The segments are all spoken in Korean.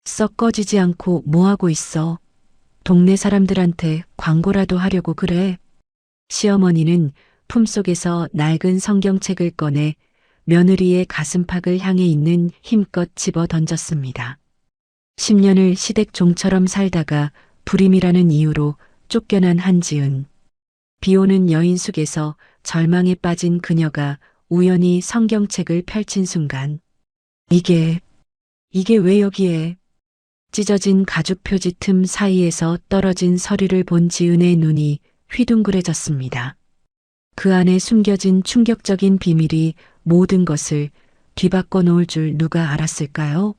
썩 꺼지지 않고 뭐하고 있어? 동네 사람들한테 광고라도 하려고 그래. 시어머니는 품속에서 낡은 성경책을 꺼내 며느리의 가슴팍을 향해 있는 힘껏 집어 던졌습니다. 10년을 시댁종처럼 살다가 불임이라는 이유로 쫓겨난 한지은. 비오는 여인숙에서 절망에 빠진 그녀가 우연히 성경책을 펼친 순간 이게 왜 여기에? 찢어진 가죽 표지 틈 사이에서 떨어진 서류를 본 지은의 눈이 휘둥그레졌습니다. 그 안에 숨겨진 충격적인 비밀이 모든 것을 뒤바꿔 놓을 줄 누가 알았을까요?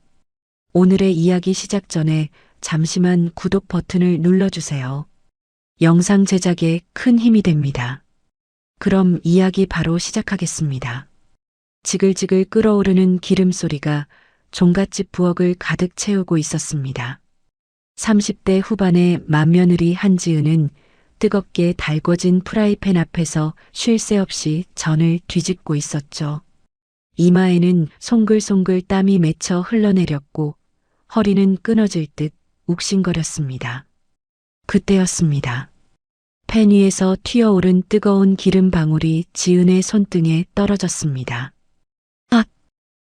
오늘의 이야기 시작 전에 잠시만 구독 버튼을 눌러주세요. 영상 제작에 큰 힘이 됩니다. 그럼 이야기 바로 시작하겠습니다. 지글지글 끓어오르는 기름 소리가 종갓집 부엌을 가득 채우고 있었습니다. 30대 후반의 맏며느리 한지은은 뜨겁게 달궈진 프라이팬 앞에서 쉴 새 없이 전을 뒤집고 있었죠. 이마에는 송글송글 땀이 맺혀 흘러내렸고 허리는 끊어질 듯 욱신거렸습니다. 그때였습니다. 팬 위에서 튀어오른 뜨거운 기름 방울이 지은의 손등에 떨어졌습니다. 아!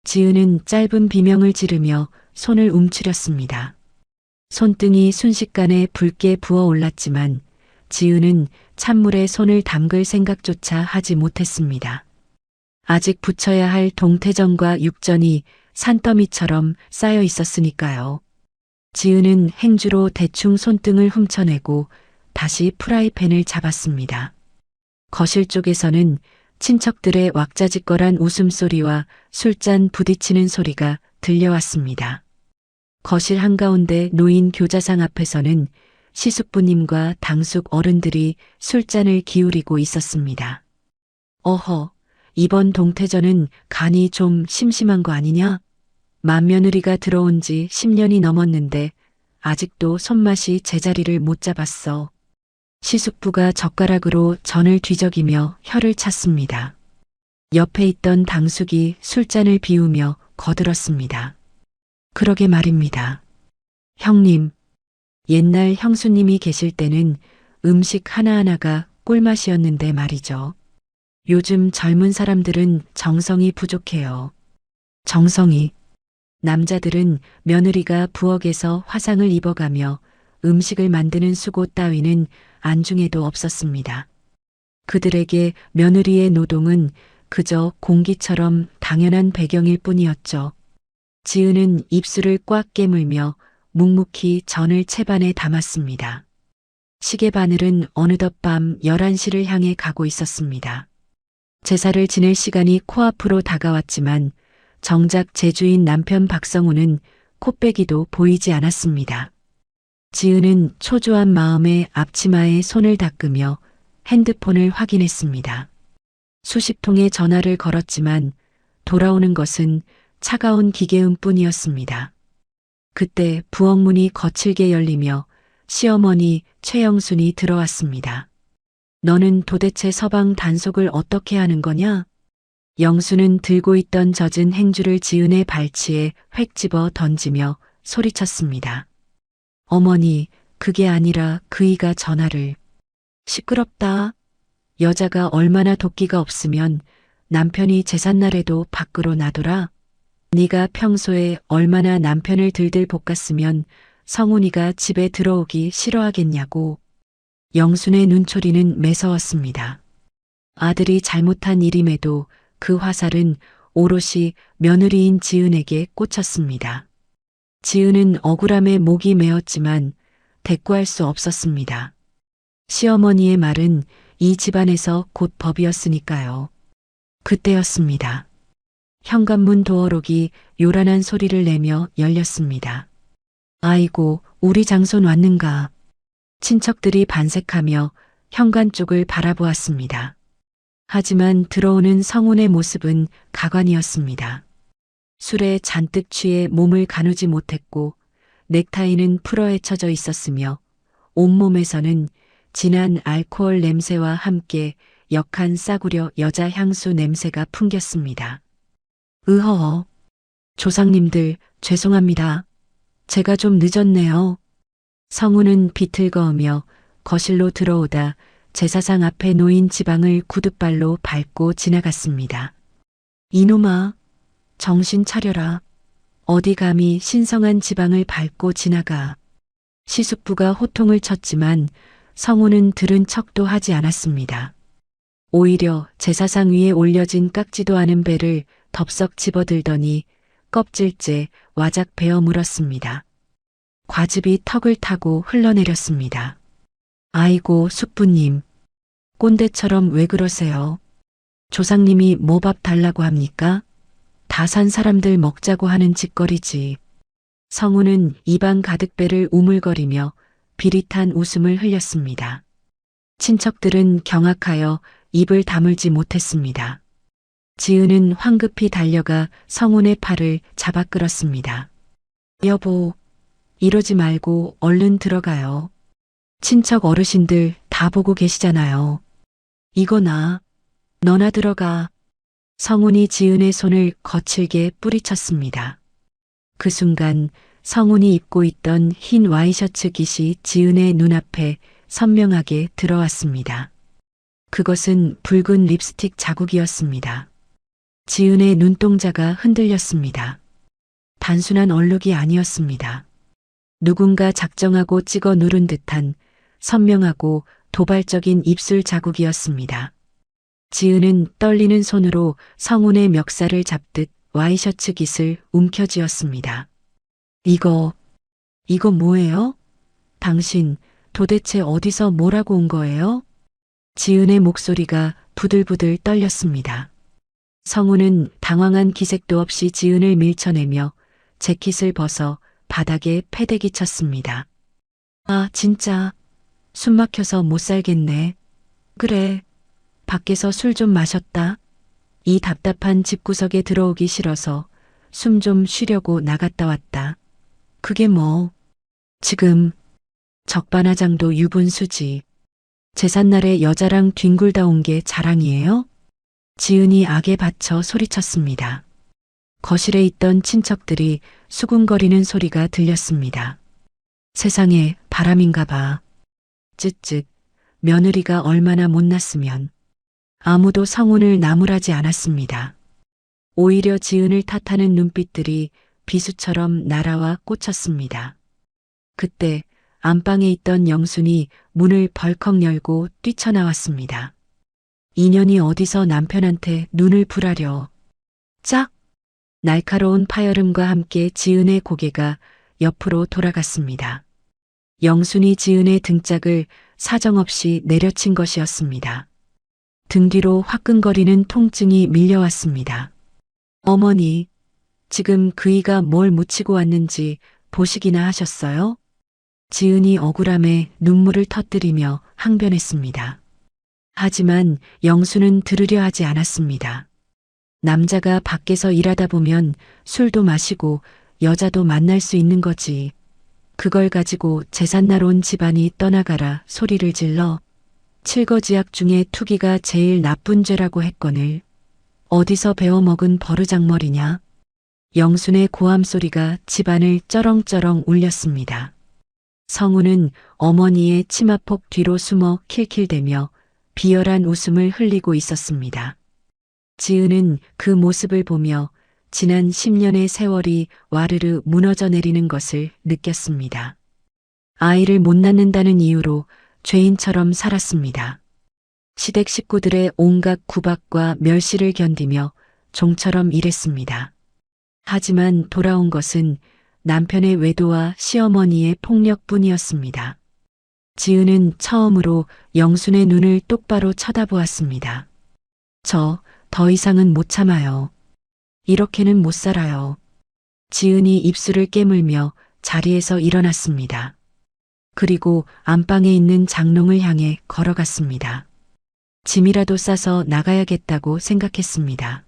지은은 짧은 비명을 지르며 손을 움츠렸습니다. 손등이 순식간에 붉게 부어올랐지만 지은은 찬물에 손을 담글 생각조차 하지 못했습니다. 아직 부쳐야 할 동태전과 육전이 산더미처럼 쌓여 있었으니까요. 지은은 행주로 대충 손등을 훔쳐내고 다시 프라이팬을 잡았습니다. 거실 쪽에서는 친척들의 왁자지껄한 웃음소리와 술잔 부딪히는 소리가 들려왔습니다. 거실 한가운데 놓인 교자상 앞에서는 시숙부님과 당숙 어른들이 술잔을 기울이고 있었습니다. 어허, 이번 동태전은 간이 좀 심심한 거 아니냐? 맏며느리가 들어온 지 10년이 넘었는데 아직도 손맛이 제자리를 못 잡았어. 시숙부가 젓가락으로 전을 뒤적이며 혀를 찼습니다. 옆에 있던 당숙이 술잔을 비우며 거들었습니다. 그러게 말입니다. 형님, 옛날 형수님이 계실 때는 음식 하나하나가 꿀맛이었는데 말이죠. 요즘 젊은 사람들은 정성이 부족해요. 정성이. 남자들은 며느리가 부엌에서 화상을 입어가며 음식을 만드는 수고 따위는 안중에도 없었습니다. 그들에게 며느리의 노동은 그저 공기처럼 당연한 배경일 뿐이었죠. 지은은 입술을 꽉 깨물며 묵묵히 전을 채반에 담았습니다. 시계 바늘은 어느덧 밤 11시를 향해 가고 있었습니다. 제사를 지낼 시간이 코앞으로 다가왔지만 정작 제주인 남편 박성우는 코빼기도 보이지 않았습니다. 지은은 초조한 마음에 앞치마에 손을 닦으며 핸드폰을 확인했습니다. 수십 통의 전화를 걸었지만 돌아오는 것은 차가운 기계음 뿐이었습니다. 그때 부엌문이 거칠게 열리며 시어머니 최영순이 들어왔습니다. 너는 도대체 서방 단속을 어떻게 하는 거냐? 영수는 들고 있던 젖은 행주를 지은의 발치에 획 집어 던지며 소리쳤습니다. 어머니, 그게 아니라 그이가 전화를. 시끄럽다. 여자가 얼마나 도끼가 없으면 남편이 제삿날에도 밖으로 나돌아? 네가 평소에 얼마나 남편을 들들 볶았으면 성훈이가 집에 들어오기 싫어하겠냐고. 영순의 눈초리는 매서웠습니다. 아들이 잘못한 일임에도 그 화살은 오롯이 며느리인 지은에게 꽂혔습니다. 지은은 억울함에 목이 메었지만 대꾸할 수 없었습니다. 시어머니의 말은 이 집안에서 곧 법이었으니까요. 그때였습니다. 현관문 도어록이 요란한 소리를 내며 열렸습니다. 아이고, 우리 장손 왔는가. 친척들이 반색하며 현관 쪽을 바라보았습니다. 하지만 들어오는 성훈의 모습은 가관이었습니다. 술에 잔뜩 취해 몸을 가누지 못했고 넥타이는 풀어헤쳐져 있었으며 온몸에서는 진한 알코올 냄새와 함께 역한 싸구려 여자 향수 냄새가 풍겼습니다. 으허허. 조상님들 죄송합니다. 제가 좀 늦었네요. 성우는 비틀거으며 거실로 들어오다 제사상 앞에 놓인 지방을 구둣발로 밟고 지나갔습니다. 이놈아, 정신 차려라. 어디 감히 신성한 지방을 밟고 지나가. 시숙부가 호통을 쳤지만 성우는 들은 척도 하지 않았습니다. 오히려 제사상 위에 올려진 깎지도 않은 배를 덥석 집어들더니 껍질째 와작 베어 물었습니다. 과즙이 턱을 타고 흘러내렸습니다. 아이고, 숙부님. 꼰대처럼 왜 그러세요? 조상님이 뭐 밥 달라고 합니까? 다 산 사람들 먹자고 하는 짓거리지. 성우는 입안 가득 배를 우물거리며 비릿한 웃음을 흘렸습니다. 친척들은 경악하여 입을 다물지 못했습니다. 지은은 황급히 달려가 성운의 팔을 잡아 끌었습니다. 여보, 이러지 말고 얼른 들어가요. 친척 어르신들 다 보고 계시잖아요. 이거나, 너나 들어가. 성운이 지은의 손을 거칠게 뿌리쳤습니다. 그 순간 성운이 입고 있던 흰 와이셔츠 깃이 지은의 눈앞에 선명하게 들어왔습니다. 그것은 붉은 립스틱 자국이었습니다. 지은의 눈동자가 흔들렸습니다. 단순한 얼룩이 아니었습니다. 누군가 작정하고 찍어 누른 듯한 선명하고 도발적인 입술 자국이었습니다. 지은은 떨리는 손으로 성운의 멱살을 잡듯 와이셔츠 깃을 움켜쥐었습니다. 이거 뭐예요? 당신 도대체 어디서 뭐라고 온 거예요? 지은의 목소리가 부들부들 떨렸습니다. 성운은 당황한 기색도 없이 지은을 밀쳐내며 재킷을 벗어 바닥에 패대기 쳤습니다. 아, 진짜 숨 막혀서 못 살겠네. 그래, 밖에서 술 좀 마셨다. 이 답답한 집구석에 들어오기 싫어서 숨 좀 쉬려고 나갔다 왔다. 그게 뭐, 지금 적반하장도 유분수지. 제삿날에 여자랑 뒹굴다 온 게 자랑이에요? 지은이 악에 받쳐 소리쳤습니다. 거실에 있던 친척들이 수군거리는 소리가 들렸습니다. 세상에 바람인가 봐. 쯧쯧, 며느리가 얼마나 못났으면. 아무도 성운을 나무라지 않았습니다. 오히려 지은을 탓하는 눈빛들이 비수처럼 날아와 꽂혔습니다. 그때 안방에 있던 영순이 문을 벌컥 열고 뛰쳐나왔습니다. 인연이 어디서 남편한테 눈을 불하려. 짝! 날카로운 파열음과 함께 지은의 고개가 옆으로 돌아갔습니다. 영순이 지은의 등짝을 사정없이 내려친 것이었습니다. 등 뒤로 화끈거리는 통증이 밀려왔습니다. 어머니, 지금 그이가 뭘 묻히고 왔는지 보시기나 하셨어요? 지은이 억울함에 눈물을 터뜨리며 항변했습니다. 하지만 영수는 들으려 하지 않았습니다. 남자가 밖에서 일하다 보면 술도 마시고 여자도 만날 수 있는 거지. 그걸 가지고 제삿날 온 집안이 떠나가라 소리를 질러 칠거지약 중에 투기가 제일 나쁜 죄라고 했거늘. 어디서 배워먹은 버르장머리냐. 영순의 고함 소리가 집안을 쩌렁쩌렁 울렸습니다. 성우는 어머니의 치마폭 뒤로 숨어 킬킬대며 비열한 웃음을 흘리고 있었습니다. 지은은 그 모습을 보며 지난 10년의 세월이 와르르 무너져 내리는 것을 느꼈습니다. 아이를 못 낳는다는 이유로 죄인처럼 살았습니다. 시댁 식구들의 온갖 구박과 멸시를 견디며 종처럼 일했습니다. 하지만 돌아온 것은 남편의 외도와 시어머니의 폭력뿐이었습니다. 지은은 처음으로 영순의 눈을 똑바로 쳐다보았습니다. 저 더 이상은 못 참아요. 이렇게는 못 살아요. 지은이 입술을 깨물며 자리에서 일어났습니다. 그리고 안방에 있는 장롱을 향해 걸어갔습니다. 짐이라도 싸서 나가야겠다고 생각했습니다.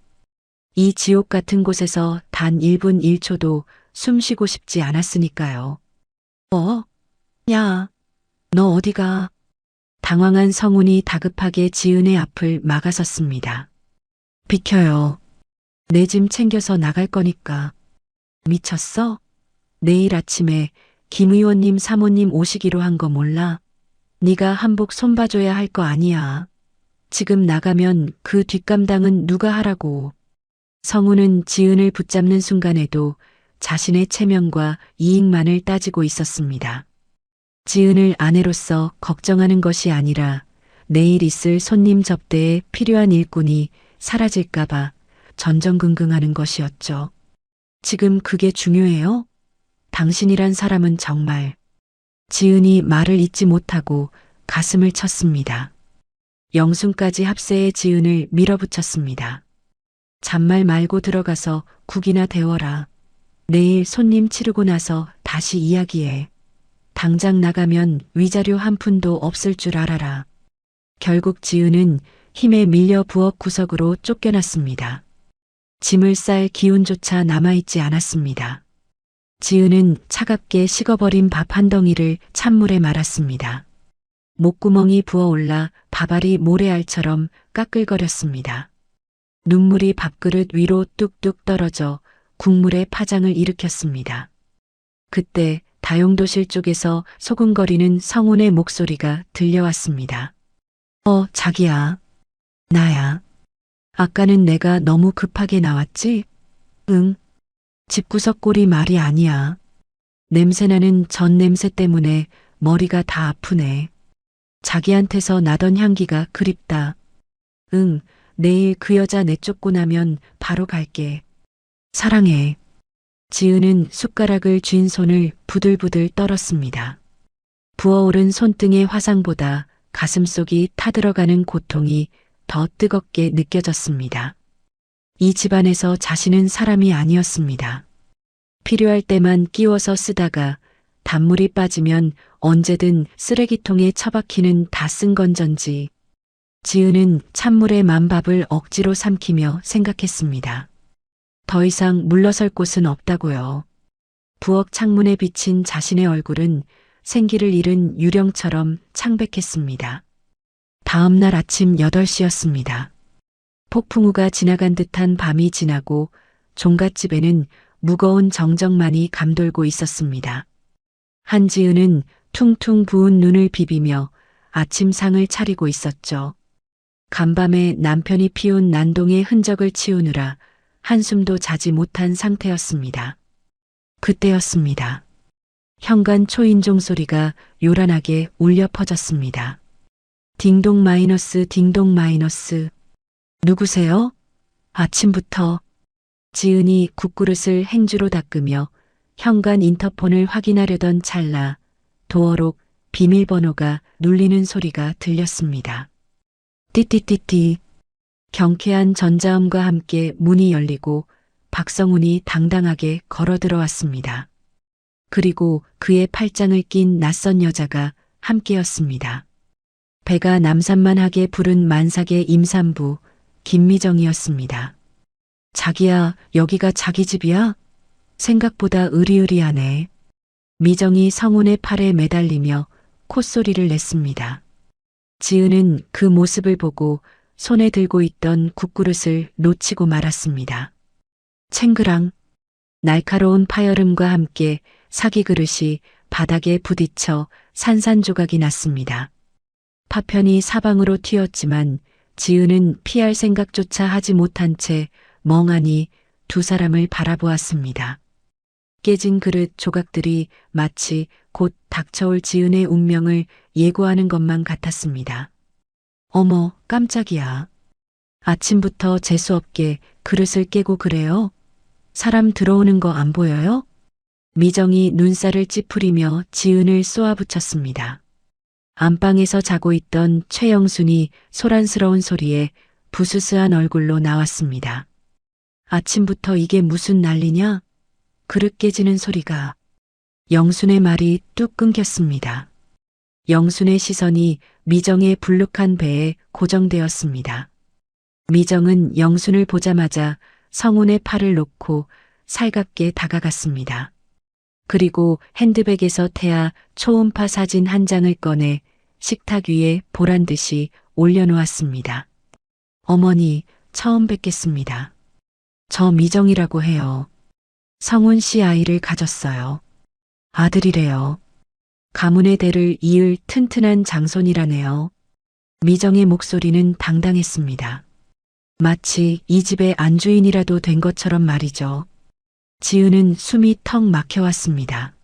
이 지옥 같은 곳에서 단 1분 1초도 숨 쉬고 싶지 않았으니까요. 야, 너 어디가? 당황한 성운이 다급하게 지은의 앞을 막아섰습니다. 비켜요. 내 짐 챙겨서 나갈 거니까. 미쳤어? 내일 아침에 김 의원님 사모님 오시기로 한 거 몰라? 네가 한복 손봐줘야 할 거 아니야. 지금 나가면 그 뒷감당은 누가 하라고. 성우는 지은을 붙잡는 순간에도 자신의 체면과 이익만을 따지고 있었습니다. 지은을 아내로서 걱정하는 것이 아니라 내일 있을 손님 접대에 필요한 일꾼이 사라질까봐 전전긍긍하는 것이었죠. 지금 그게 중요해요? 당신이란 사람은 정말. 지은이 말을 잇지 못하고 가슴을 쳤습니다. 영순까지 합세해 지은을 밀어붙였습니다. 잔말 말고 들어가서 국이나 데워라. 내일 손님 치르고 나서 다시 이야기해. 당장 나가면 위자료 한 푼도 없을 줄 알아라. 결국 지은은 힘에 밀려 부엌 구석으로 쫓겨났습니다. 짐을 쌀 기운조차 남아있지 않았습니다. 지은은 차갑게 식어버린 밥 한 덩이를 찬물에 말았습니다. 목구멍이 부어올라 밥알이 모래알처럼 까끌거렸습니다. 눈물이 밥그릇 위로 뚝뚝 떨어져 국물에 파장을 일으켰습니다. 그때 다용도실 쪽에서 소근거리는 성훈의 목소리가 들려왔습니다. 자기야. 나야. 아까는 내가 너무 급하게 나왔지? 응. 집구석 꼴이 말이 아니야. 냄새나는 전 냄새 때문에 머리가 다 아프네. 자기한테서 나던 향기가 그립다. 응, 내일 그 여자 내쫓고 나면 바로 갈게. 사랑해. 지은은 숟가락을 쥔 손을 부들부들 떨었습니다. 부어오른 손등의 화상보다 가슴속이 타들어가는 고통이 더 뜨겁게 느껴졌습니다. 이 집안에서 자신은 사람이 아니었습니다. 필요할 때만 끼워서 쓰다가 단물이 빠지면 언제든 쓰레기통에 처박히는 다 쓴 건전지. 지은은 찬물에 만밥을 억지로 삼키며 생각했습니다. 더 이상 물러설 곳은 없다고요. 부엌 창문에 비친 자신의 얼굴은 생기를 잃은 유령처럼 창백했습니다. 다음 날 아침 8시였습니다. 폭풍우가 지나간 듯한 밤이 지나고 종갓집에는 무거운 정적만이 감돌고 있었습니다. 한지은은 퉁퉁 부은 눈을 비비며 아침상을 차리고 있었죠. 간밤에 남편이 피운 난동의 흔적을 치우느라 한숨도 자지 못한 상태였습니다. 그때였습니다. 현관 초인종 소리가 요란하게 울려 퍼졌습니다. 딩동 마이너스 딩동 마이너스. 누구세요? 아침부터. 지은이 국그릇을 행주로 닦으며 현관 인터폰을 확인하려던 찰나 도어록 비밀번호가 눌리는 소리가 들렸습니다. 띠띠띠띠. 경쾌한 전자음과 함께 문이 열리고 박성훈이 당당하게 걸어 들어왔습니다. 그리고 그의 팔짱을 낀 낯선 여자가 함께였습니다. 배가 남산만하게 부른 만삭의 임산부 김미정이었습니다. 자기야, 여기가 자기 집이야? 생각보다 으리으리하네. 미정이 성훈의 팔에 매달리며 콧소리를 냈습니다. 지은은 그 모습을 보고 손에 들고 있던 국그릇을 놓치고 말았습니다. 챙그랑. 날카로운 파열음과 함께 사기 그릇이 바닥에 부딪혀 산산조각이 났습니다. 파편이 사방으로 튀었지만 지은은 피할 생각조차 하지 못한 채 멍하니 두 사람을 바라보았습니다. 깨진 그릇 조각들이 마치 곧 닥쳐올 지은의 운명을 예고하는 것만 같았습니다. 어머, 깜짝이야. 아침부터 재수없게 그릇을 깨고 그래요? 사람 들어오는 거 안 보여요? 미정이 눈살을 찌푸리며 지은을 쏘아붙였습니다. 안방에서 자고 있던 최영순이 소란스러운 소리에 부스스한 얼굴로 나왔습니다. 아침부터 이게 무슨 난리냐? 그릇 깨지는 소리가. 영순의 말이 뚝 끊겼습니다. 영순의 시선이 미정의 불룩한 배에 고정되었습니다. 미정은 영순을 보자마자 성훈의 팔을 놓고 살갑게 다가갔습니다. 그리고 핸드백에서 태아 초음파 사진 한 장을 꺼내 식탁 위에 보란 듯이 올려놓았습니다. 어머니, 처음 뵙겠습니다. 저 미정이라고 해요. 성훈 씨 아이를 가졌어요. 아들이래요. 가문의 대를 이을 튼튼한 장손이라네요. 미정의 목소리는 당당했습니다. 마치 이 집의 안주인이라도 된 것처럼 말이죠. 지은은 숨이 턱 막혀왔습니다.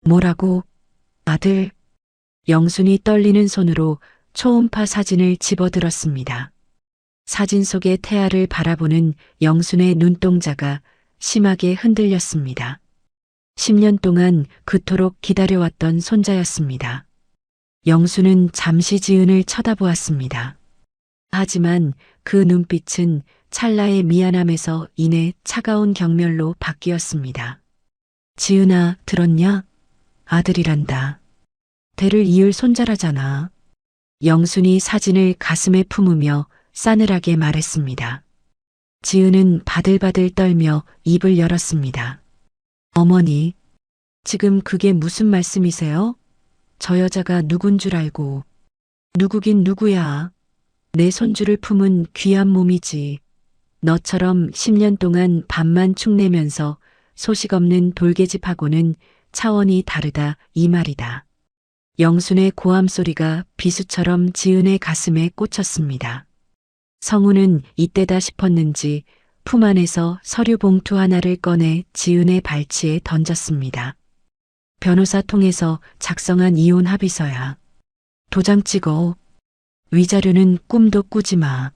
뭐라고? 아들. 영순이 떨리는 손으로 초음파 사진을 집어들었습니다. 사진 속의 태아를 바라보는 영순의 눈동자가 심하게 흔들렸습니다. 10년 동안 그토록 기다려왔던 손자였습니다. 영순은 잠시 지은을 쳐다보았습니다. 하지만 그 눈빛은 찰나의 미안함에서 인해 차가운 경멸로 바뀌었습니다. 지은아, 들었냐? 아들이란다. 대를 이을 손자라잖아. 영순이 사진을 가슴에 품으며 싸늘하게 말했습니다. 지은은 바들바들 떨며 입을 열었습니다. 어머니, 지금 그게 무슨 말씀이세요? 저 여자가 누군 줄 알고. 누구긴 누구야. 내 손주를 품은 귀한 몸이지. 너처럼 10년 동안 밥만 축내면서 소식 없는 돌계집하고는 차원이 다르다 이 말이다. 영순의 고함 소리가 비수처럼 지은의 가슴에 꽂혔습니다. 성우는 이때다 싶었는지 품 안에서 서류 봉투 하나를 꺼내 지은의 발치에 던졌습니다. 변호사 통해서 작성한 이혼 합의서야. 도장 찍어. 위자료는 꿈도 꾸지 마.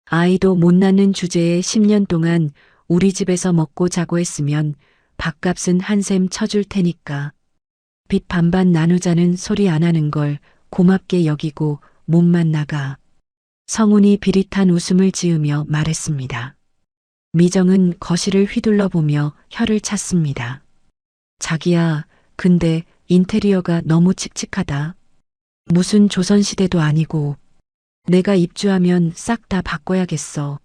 아이도 못 낳는 주제에 10년 동안 우리 집에서 먹고 자고 했으면 밥값은 한샘 쳐줄 테니까. 빚 반반 나누자는 소리 안 하는 걸 고맙게 여기고 몸만 나가. 성훈이 비릿한 웃음을 지으며 말했습니다. 미정은 거실을 휘둘러 보며 혀를 찼습니다. 자기야, 근데 인테리어가 너무 칙칙하다. 무슨 조선시대도 아니고. 내가 입주하면 싹 다 바꿔야겠어.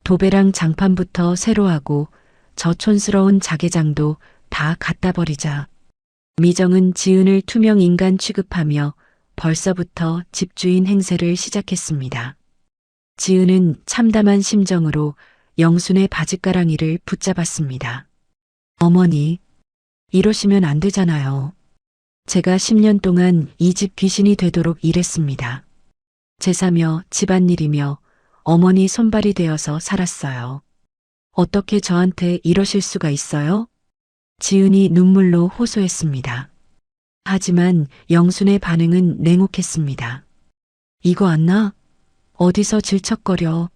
도배랑 장판부터 새로 하고 저 촌스러운 자개장도 다 갖다 버리자. 미정은 지은을 투명 인간 취급하며 벌써부터 집주인 행세를 시작했습니다. 지은은 참담한 심정으로 영순의 바짓가랑이를 붙잡았습니다. 어머니, 이러시면 안 되잖아요. 제가 10년 동안 이 집 귀신이 되도록 일했습니다. 제사며 집안일이며 어머니 손발이 되어서 살았어요. 어떻게 저한테 이러실 수가 있어요? 지은이 눈물로 호소했습니다. 하지만 영순의 반응은 냉혹했습니다. 이거 안 나? 어디서 질척거려?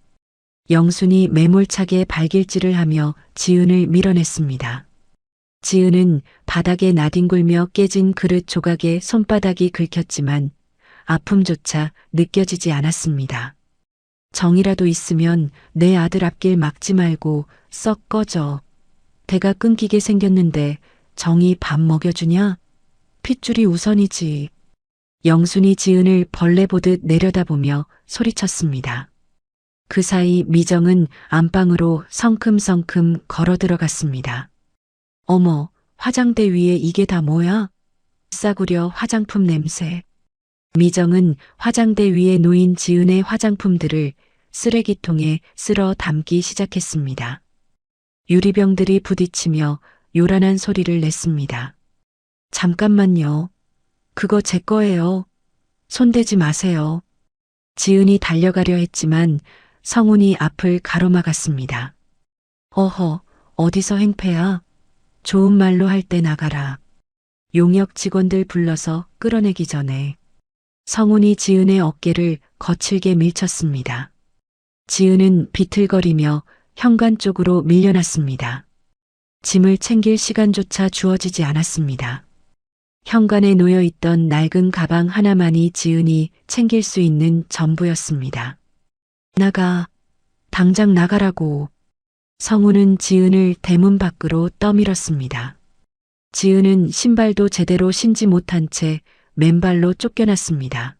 영순이 매몰차게 발길질을 하며 지은을 밀어냈습니다. 지은은 바닥에 나뒹굴며 깨진 그릇 조각에 손바닥이 긁혔지만 아픔조차 느껴지지 않았습니다. 정이라도 있으면 내 아들 앞길 막지 말고 썩 꺼져. 대가 끊기게 생겼는데 정이 밥 먹여주냐? 핏줄이 우선이지. 영순이 지은을 벌레 보듯 내려다보며 소리쳤습니다. 그 사이 미정은 안방으로 성큼성큼 걸어 들어갔습니다. 어머, 화장대 위에 이게 다 뭐야? 싸구려 화장품 냄새. 미정은 화장대 위에 놓인 지은의 화장품들을 쓰레기통에 쓸어 담기 시작했습니다. 유리병들이 부딪히며 요란한 소리를 냈습니다. 잠깐만요. 그거 제 거예요. 손대지 마세요. 지은이 달려가려 했지만 성훈이 앞을 가로막았습니다. 어허, 어디서 행패야? 좋은 말로 할 때 나가라. 용역 직원들 불러서 끌어내기 전에. 성훈이 지은의 어깨를 거칠게 밀쳤습니다. 지은은 비틀거리며 현관 쪽으로 밀려났습니다. 짐을 챙길 시간조차 주어지지 않았습니다. 현관에 놓여있던 낡은 가방 하나만이 지은이 챙길 수 있는 전부였습니다. 나가, 당장 나가라고. 성우는 지은을 대문 밖으로 떠밀었습니다. 지은은 신발도 제대로 신지 못한 채 맨발로 쫓겨났습니다.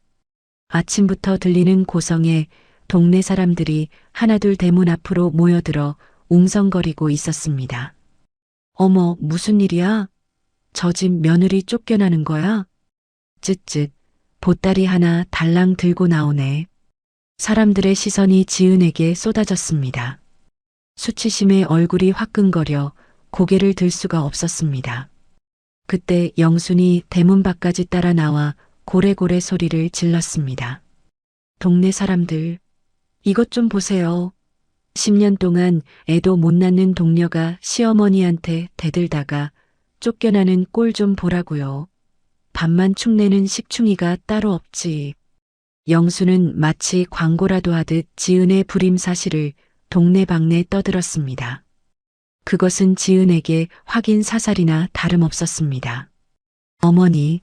아침부터 들리는 고성에 동네 사람들이 하나둘 대문 앞으로 모여들어 웅성거리고 있었습니다. 어머, 무슨 일이야? 저 집 며느리 쫓겨나는 거야? 쯧쯧, 보따리 하나 달랑 들고 나오네. 사람들의 시선이 지은에게 쏟아졌습니다. 수치심에 얼굴이 화끈거려 고개를 들 수가 없었습니다. 그때 영순이 대문 밖까지 따라 나와 고래고래 소리를 질렀습니다. 동네 사람들, 이것 좀 보세요. 10년 동안 애도 못 낳는 동료가 시어머니한테 대들다가 쫓겨나는 꼴 좀 보라고요. 밥만 축내는 식충이가 따로 없지. 영수는 마치 광고라도 하듯 지은의 불임 사실을 동네방네 떠들었습니다. 그것은 지은에게 확인 사살이나 다름없었습니다. 어머니,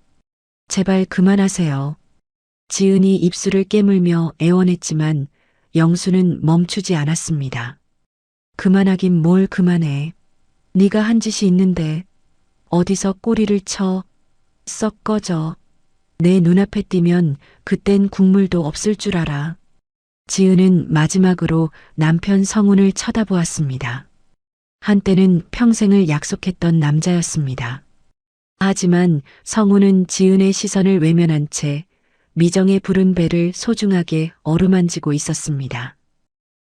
제발 그만하세요. 지은이 입술을 깨물며 애원했지만 영수는 멈추지 않았습니다. 그만하긴 뭘 그만해. 네가 한 짓이 있는데 어디서 꼬리를 쳐. 썩 꺼져. 내 눈앞에 띄면 그땐 국물도 없을 줄 알아. 지은은 마지막으로 남편 성훈을 쳐다보았습니다. 한때는 평생을 약속했던 남자였습니다. 하지만 성훈은 지은의 시선을 외면한 채 미정의 부른 배를 소중하게 어루만지고 있었습니다.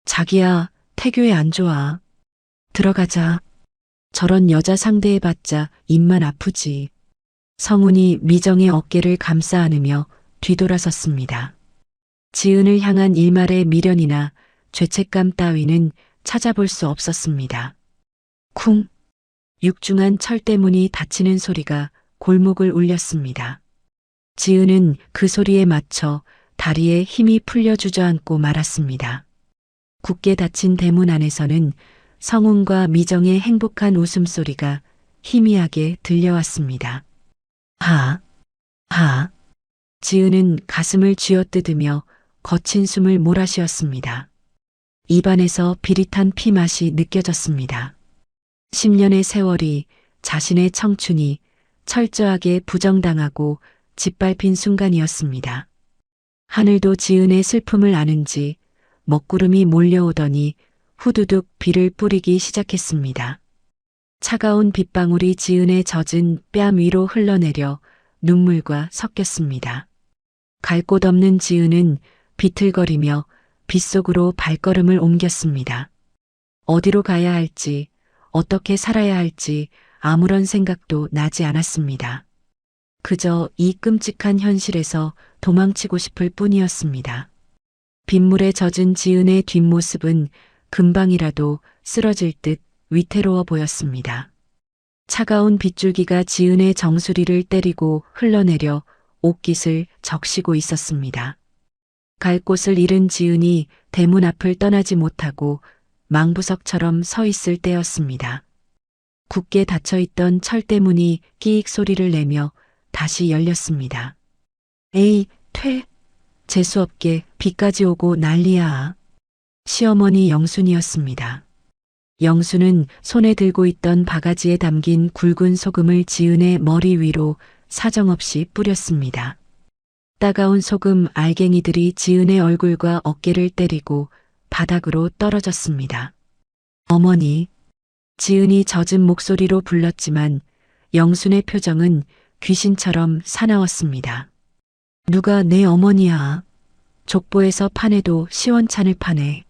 자기야, 태교에 안 좋아. 들어가자. 저런 여자 상대해봤자 입만 아프지. 성훈이 미정의 어깨를 감싸 안으며 뒤돌아섰습니다. 지은을 향한 일말의 미련이나 죄책감 따위는 찾아볼 수 없었습니다. 쿵! 육중한 철대문이 닫히는 소리가 골목을 울렸습니다. 지은은 그 소리에 맞춰 다리에 힘이 풀려 주저앉고 말았습니다. 굳게 닫힌 대문 안에서는 성훈과 미정의 행복한 웃음소리가 희미하게 들려왔습니다. 하, 하. 지은은 가슴을 쥐어뜯으며 거친 숨을 몰아쉬었습니다. 입안에서 비릿한 피맛이 느껴졌습니다. 10년의 세월이, 자신의 청춘이 철저하게 부정당하고 짓밟힌 순간이었습니다. 하늘도 지은의 슬픔을 아는지 먹구름이 몰려오더니 후두둑 비를 뿌리기 시작했습니다. 차가운 빗방울이 지은의 젖은 뺨 위로 흘러내려 눈물과 섞였습니다. 갈 곳 없는 지은은 비틀거리며 빗속으로 발걸음을 옮겼습니다. 어디로 가야 할지, 어떻게 살아야 할지 아무런 생각도 나지 않았습니다. 그저 이 끔찍한 현실에서 도망치고 싶을 뿐이었습니다. 빗물에 젖은 지은의 뒷모습은 금방이라도 쓰러질 듯 위태로워 보였습니다. 차가운 빗줄기가 지은의 정수리를 때리고 흘러내려 옷깃을 적시고 있었습니다. 갈 곳을 잃은 지은이 대문 앞을 떠나지 못하고 망부석처럼 서 있을 때였습니다. 굳게 닫혀있던 철대문이 끼익 소리를 내며 다시 열렸습니다. 에이, 퇴! 재수없게 비까지 오고 난리야. 시어머니 영순이었습니다. 영순은 손에 들고 있던 바가지에 담긴 굵은 소금을 지은의 머리 위로 사정없이 뿌렸습니다. 따가운 소금 알갱이들이 지은의 얼굴과 어깨를 때리고 바닥으로 떨어졌습니다. 어머니, 지은이 젖은 목소리로 불렀지만 영순의 표정은 귀신처럼 사나웠습니다. 누가 내 어머니야. 족보에서 파내도 시원찮을 파네.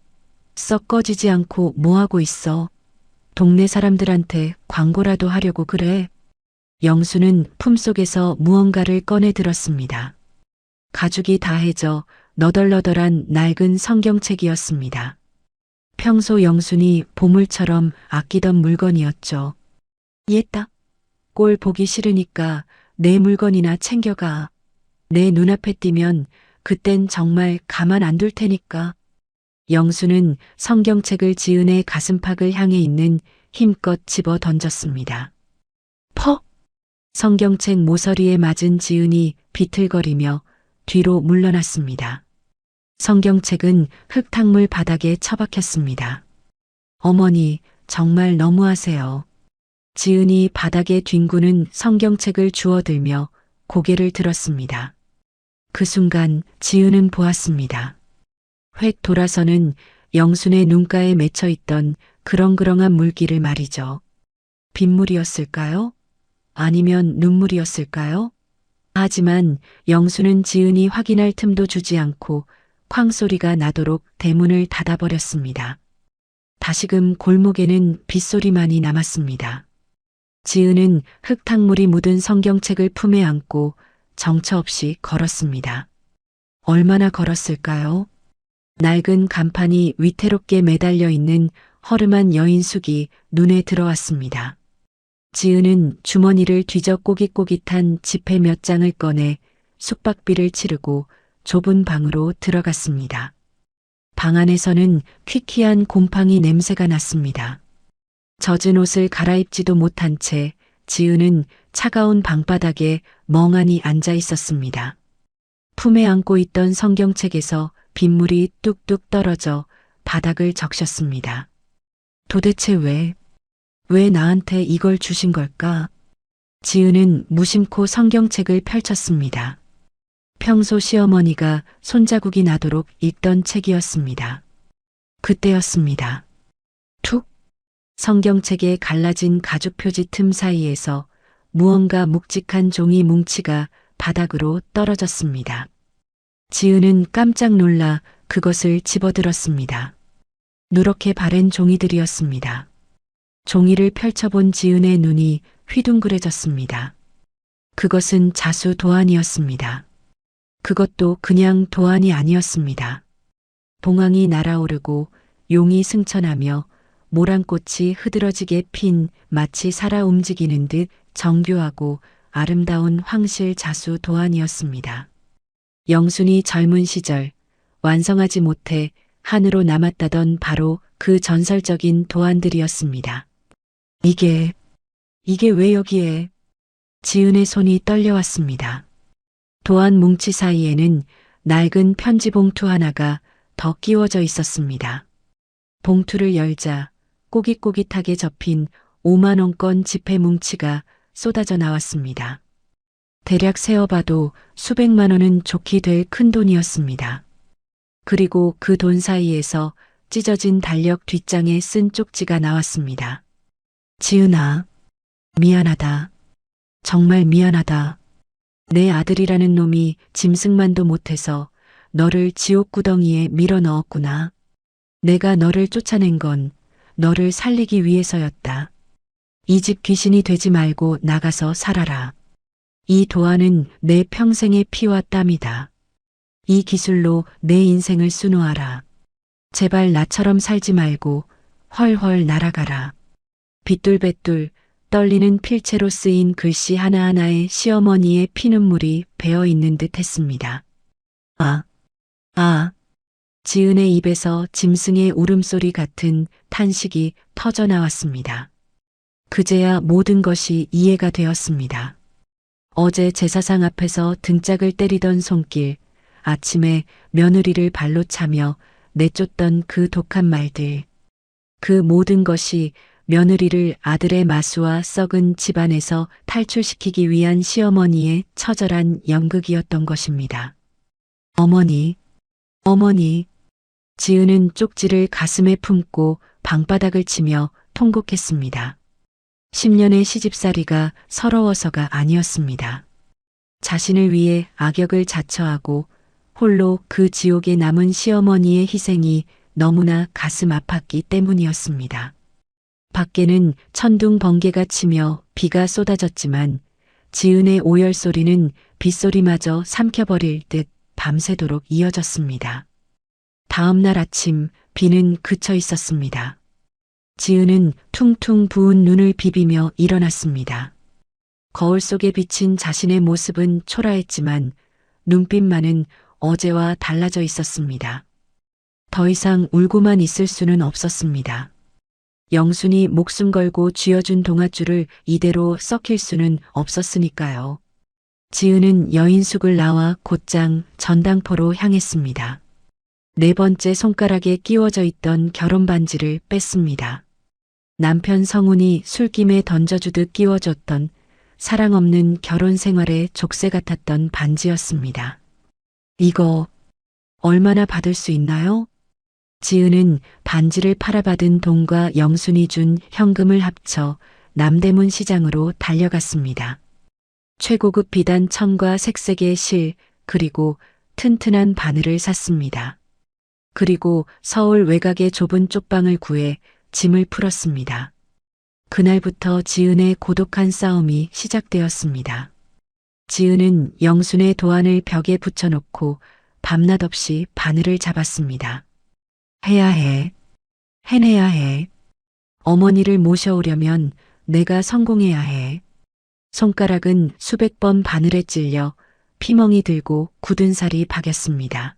썩 꺼지지 않고 뭐하고 있어. 동네 사람들한테 광고라도 하려고 그래. 영수는 품속에서 무언가를 꺼내 들었습니다. 가죽이 다해져 너덜너덜한 낡은 성경책이었습니다. 평소 영순이 보물처럼 아끼던 물건이었죠. 얘다. 꼴 보기 싫으니까 내 물건이나 챙겨가. 내 눈앞에 띄면 그땐 정말 가만 안 둘 테니까. 영수는 성경책을 지은의 가슴팍을 향해 있는 힘껏 집어 던졌습니다. 퍽! 성경책 모서리에 맞은 지은이 비틀거리며 뒤로 물러났습니다. 성경책은 흙탕물 바닥에 처박혔습니다. 어머니, 정말 너무하세요. 지은이 바닥에 뒹구는 성경책을 주워들며 고개를 들었습니다. 그 순간 지은은 보았습니다. 획 돌아서는 영순의 눈가에 맺혀 있던 그렁그렁한 물기를 말이죠. 빗물이었을까요? 아니면 눈물이었을까요? 하지만 영순은 지은이 확인할 틈도 주지 않고 쾅 소리가 나도록 대문을 닫아버렸습니다. 다시금 골목에는 빗소리만이 남았습니다. 지은은 흙탕물이 묻은 성경책을 품에 안고 정처 없이 걸었습니다. 얼마나 걸었을까요? 낡은 간판이 위태롭게 매달려 있는 허름한 여인숙이 눈에 들어왔습니다. 지은은 주머니를 뒤져 꼬깃꼬깃한 지폐 몇 장을 꺼내 숙박비를 치르고 좁은 방으로 들어갔습니다. 방 안에서는 퀴퀴한 곰팡이 냄새가 났습니다. 젖은 옷을 갈아입지도 못한 채 지은은 차가운 방바닥에 멍하니 앉아 있었습니다. 품에 안고 있던 성경책에서 빗물이 뚝뚝 떨어져 바닥을 적셨습니다. 도대체 왜 나한테 이걸 주신 걸까? 지은은 무심코 성경책을 펼쳤습니다. 평소 시어머니가 손자국이 나도록 읽던 책이었습니다. 그때였습니다. 툭! 성경책에 갈라진 가죽표지 틈 사이에서 무언가 묵직한 종이 뭉치가 바닥으로 떨어졌습니다. 지은은 깜짝 놀라 그것을 집어들었습니다. 누렇게 바랜 종이들이었습니다. 종이를 펼쳐본 지은의 눈이 휘둥그레졌습니다. 그것은 자수 도안이었습니다. 그것도 그냥 도안이 아니었습니다. 봉황이 날아오르고 용이 승천하며 모란꽃이 흐드러지게 핀 마치 살아 움직이는 듯 정교하고 아름다운 황실 자수 도안이었습니다. 영순이 젊은 시절 완성하지 못해 한으로 남았다던 바로 그 전설적인 도안들이었습니다. 이게 왜 여기에? 지은의 손이 떨려왔습니다. 도안 뭉치 사이에는 낡은 편지 봉투 하나가 더 끼워져 있었습니다. 봉투를 열자 꼬깃꼬깃하게 접힌 5만 원권 지폐 뭉치가 쏟아져 나왔습니다. 대략 세어봐도 수백만 원은 좋게 될 큰 돈이었습니다. 그리고 그 돈 사이에서 찢어진 달력 뒷장에 쓴 쪽지가 나왔습니다. 지은아, 미안하다. 정말 미안하다. 내 아들이라는 놈이 짐승만도 못해서 너를 지옥구덩이에 밀어 넣었구나. 내가 너를 쫓아낸 건 너를 살리기 위해서였다. 이 집 귀신이 되지 말고 나가서 살아라. 이 도안은 내 평생의 피와 땀이다. 이 기술로 내 인생을 수놓아라. 제발 나처럼 살지 말고 헐헐 날아가라. 빗둘뱃둘 떨리는 필체로 쓰인 글씨 하나하나에 시어머니의 피눈물이 배어 있는 듯 했습니다. 지은의 입에서 짐승의 울음소리 같은 탄식이 터져 나왔습니다. 그제야 모든 것이 이해가 되었습니다. 어제 제사상 앞에서 등짝을 때리던 손길, 아침에 며느리를 발로 차며 내쫓던 그 독한 말들, 그 모든 것이 며느리를 아들의 마수와 썩은 집안에서 탈출시키기 위한 시어머니의 처절한 연극이었던 것입니다. 어머니. 지은은 쪽지를 가슴에 품고 방바닥을 치며 통곡했습니다. 10년의 시집살이가 서러워서가 아니었습니다. 자신을 위해 악역을 자처하고 홀로 그 지옥에 남은 시어머니의 희생이 너무나 가슴 아팠기 때문이었습니다. 밖에는 천둥 번개가 치며 비가 쏟아졌지만 지은의 오열 소리는 빗소리마저 삼켜버릴 듯 밤새도록 이어졌습니다. 다음 날 아침 비는 그쳐 있었습니다. 지은은 퉁퉁 부은 눈을 비비며 일어났습니다. 거울 속에 비친 자신의 모습은 초라했지만 눈빛만은 어제와 달라져 있었습니다. 더 이상 울고만 있을 수는 없었습니다. 영순이 목숨 걸고 쥐어준 동아줄을 이대로 썩힐 수는 없었으니까요. 지은은 여인숙을 나와 곧장 전당포로 향했습니다. 네 번째 손가락에 끼워져 있던 결혼 반지를 뺐습니다. 남편 성훈이 술김에 던져주듯 끼워줬던 사랑 없는 결혼 생활의 족쇄 같았던 반지였습니다. 이거 얼마나 받을 수 있나요? 지은은 반지를 팔아받은 돈과 영순이 준 현금을 합쳐 남대문 시장으로 달려갔습니다. 최고급 비단 천과 색색의 실 그리고 튼튼한 바늘을 샀습니다. 그리고 서울 외곽의 좁은 쪽방을 구해 짐을 풀었습니다. 그날부터 지은의 고독한 싸움이 시작되었습니다. 지은은 영순의 도안을 벽에 붙여놓고 밤낮 없이 바늘을 잡았습니다. 해야 해. 해내야 해. 어머니를 모셔오려면 내가 성공해야 해. 손가락은 수백 번 바늘에 찔려 피멍이 들고 굳은 살이 박였습니다.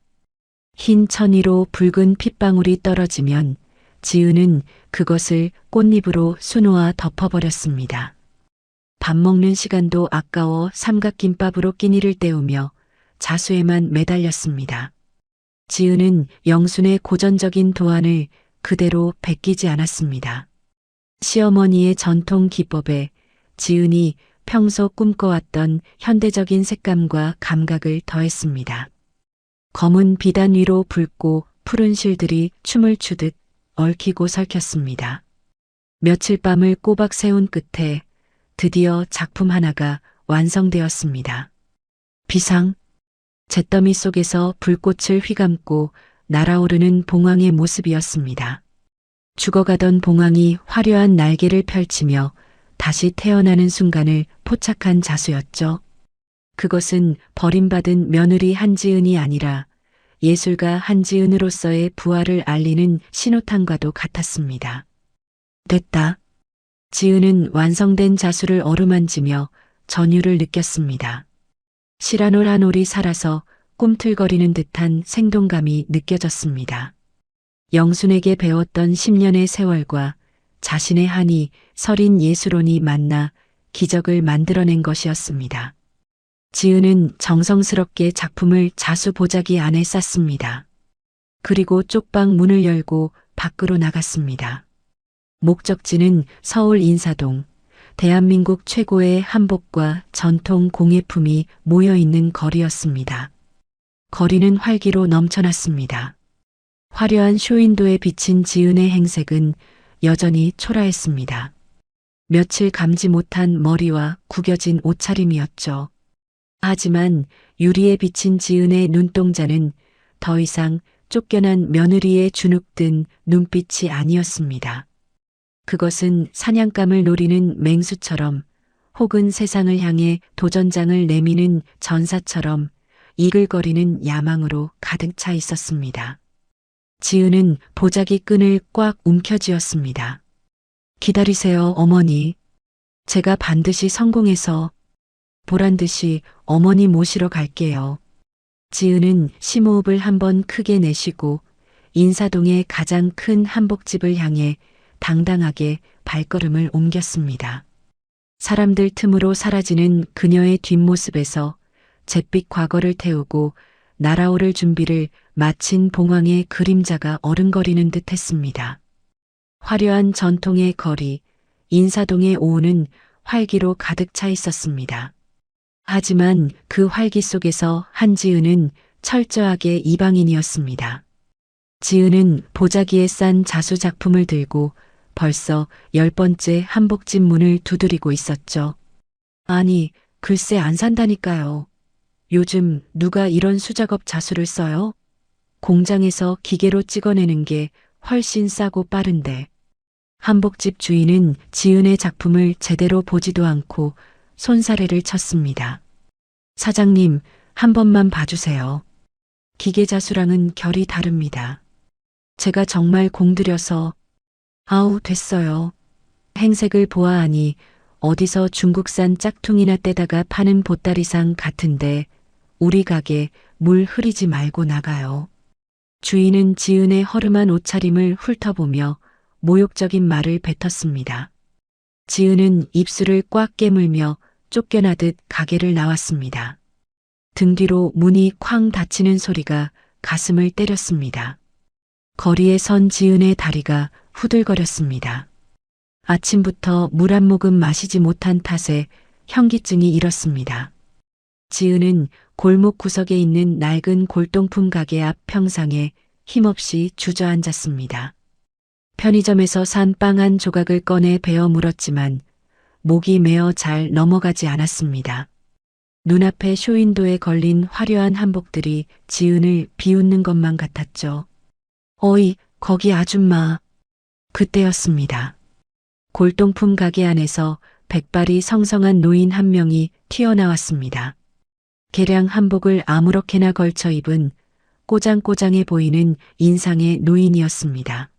흰 천이로 붉은 핏방울이 떨어지면 지은은 그것을 꽃잎으로 수놓아 덮어버렸습니다. 밥 먹는 시간도 아까워 삼각김밥으로 끼니를 때우며 자수에만 매달렸습니다. 지은은 영순의 고전적인 도안을 그대로 베끼지 않았습니다. 시어머니의 전통 기법에 지은이 평소 꿈꿔왔던 현대적인 색감과 감각을 더했습니다. 검은 비단 위로 붉고 푸른 실들이 춤을 추듯 얽히고 설켰습니다. 며칠 밤을 꼬박 세운 끝에 드디어 작품 하나가 완성되었습니다. 비상, 잿더미 속에서 불꽃을 휘감고 날아오르는 봉황의 모습이었습니다. 죽어가던 봉황이 화려한 날개를 펼치며 다시 태어나는 순간을 포착한 자수였죠. 그것은 버림받은 며느리 한지은이 아니라 예술가 한지은으로서의 부활을 알리는 신호탄과도 같았습니다. 됐다. 지은은 완성된 자수를 어루만지며 전율을 느꼈습니다. 실한올 한 올이 살아서 꿈틀거리는 듯한 생동감이 느껴졌습니다. 영순에게 배웠던 10년의 세월과 자신의 한이 서린 예술혼이 만나 기적을 만들어낸 것이었습니다. 지은은 정성스럽게 작품을 자수 보자기 안에 쌌습니다. 그리고 쪽방 문을 열고 밖으로 나갔습니다. 목적지는 서울 인사동, 대한민국 최고의 한복과 전통 공예품이 모여있는 거리였습니다. 거리는 활기로 넘쳐났습니다. 화려한 쇼윈도에 비친 지은의 행색은 여전히 초라했습니다. 며칠 감지 못한 머리와 구겨진 옷차림이었죠. 하지만 유리에 비친 지은의 눈동자는 더 이상 쫓겨난 며느리의 주눅든 눈빛이 아니었습니다. 그것은 사냥감을 노리는 맹수처럼 혹은 세상을 향해 도전장을 내미는 전사처럼 이글거리는 야망으로 가득 차 있었습니다. 지은은 보자기 끈을 꽉 움켜쥐었습니다. 기다리세요, 어머니. 제가 반드시 성공해서 보란듯이 어머니 모시러 갈게요. 지은은 심호흡을 한번 크게 내쉬고 인사동의 가장 큰 한복집을 향해 당당하게 발걸음을 옮겼습니다. 사람들 틈으로 사라지는 그녀의 뒷모습에서 잿빛 과거를 태우고 날아오를 준비를 마친 봉황의 그림자가 어른거리는 듯 했습니다. 화려한 전통의 거리, 인사동의 오후는 활기로 가득 차 있었습니다. 하지만 그 활기 속에서 한지은은 철저하게 이방인이었습니다. 지은은 보자기에 싼 자수 작품을 들고 벌써 10번째 한복집 문을 두드리고 있었죠. 아니, 글쎄 안 산다니까요. 요즘 누가 이런 수작업 자수를 써요? 공장에서 기계로 찍어내는 게 훨씬 싸고 빠른데. 한복집 주인은 지은의 작품을 제대로 보지도 않고 손사래를 쳤습니다. 사장님, 한 번만 봐주세요. 기계 자수랑은 결이 다릅니다. 제가 정말 공들여서 아우 됐어요. 행색을 보아하니 어디서 중국산 짝퉁이나 떼다가 파는 보따리상 같은데 우리 가게 물 흐리지 말고 나가요. 주인은 지은의 허름한 옷차림을 훑어보며 모욕적인 말을 뱉었습니다. 지은은 입술을 꽉 깨물며 쫓겨나듯 가게를 나왔습니다. 등 뒤로 문이 쾅 닫히는 소리가 가슴을 때렸습니다. 거리에 선 지은의 다리가 후들거렸습니다. 아침부터 물 한 모금 마시지 못한 탓에 현기증이 일었습니다. 지은은 골목 구석에 있는 낡은 골동품 가게 앞 평상에 힘없이 주저앉았습니다. 편의점에서 산 빵 한 조각을 꺼내 베어 물었지만 목이 메어 잘 넘어가지 않았습니다. 눈앞에 쇼윈도에 걸린 화려한 한복들이 지은을 비웃는 것만 같았죠. 어이, 거기 아줌마. 그때였습니다. 골동품 가게 안에서 백발이 성성한 노인 한 명이 튀어나왔습니다. 개량 한복을 아무렇게나 걸쳐 입은 꼬장꼬장해 보이는 인상의 노인이었습니다.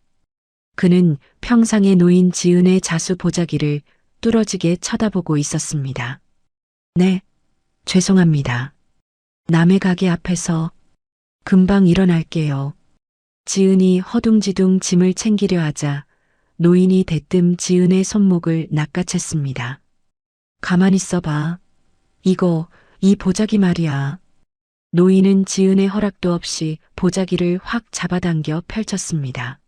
그는 평상에 놓인 지은의 자수 보자기를 뚫어지게 쳐다보고 있었습니다. 네, 죄송합니다. 남의 가게 앞에서 금방 일어날게요. 지은이 허둥지둥 짐을 챙기려 하자 노인이 대뜸 지은의 손목을 낚아챘습니다. 가만히 있어봐. 이 보자기 말이야. 노인은 지은의 허락도 없이 보자기를 확 잡아당겨 펼쳤습니다.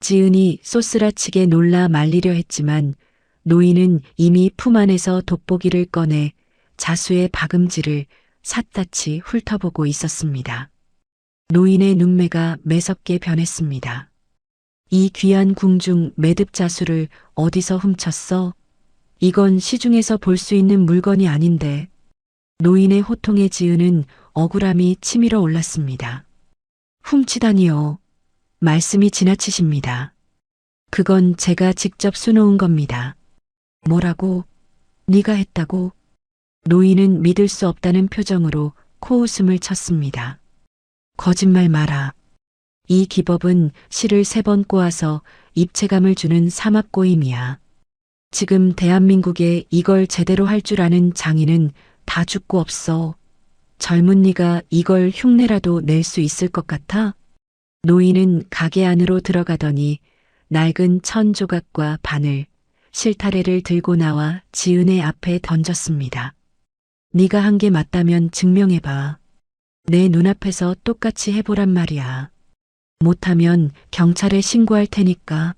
지은이 쏘스라치게 놀라 말리려 했지만 노인은 이미 품 안에서 돋보기를 꺼내 자수의 박음질을 샅샅이 훑어보고 있었습니다. 노인의 눈매가 매섭게 변했습니다. 이 귀한 궁중 매듭 자수를 어디서 훔쳤어? 이건 시중에서 볼 수 있는 물건이 아닌데. 노인의 호통에 지은은 억울함이 치밀어 올랐습니다. 훔치다니요. 말씀이 지나치십니다. 그건 제가 직접 수놓은 겁니다. 뭐라고? 네가 했다고? 노인은 믿을 수 없다는 표정으로 코웃음을 쳤습니다. 거짓말 마라. 이 기법은 실을 3번 꼬아서 입체감을 주는 삼합꼬임이야. 지금 대한민국에 이걸 제대로 할 줄 아는 장인은 다 죽고 없어. 젊은 네가 이걸 흉내라도 낼 수 있을 것 같아? 노인은 가게 안으로 들어가더니 낡은 천 조각과 바늘, 실타래를 들고 나와 지은의 앞에 던졌습니다. 네가 한 게 맞다면 증명해봐. 내 눈앞에서 똑같이 해보란 말이야. 못하면 경찰에 신고할 테니까.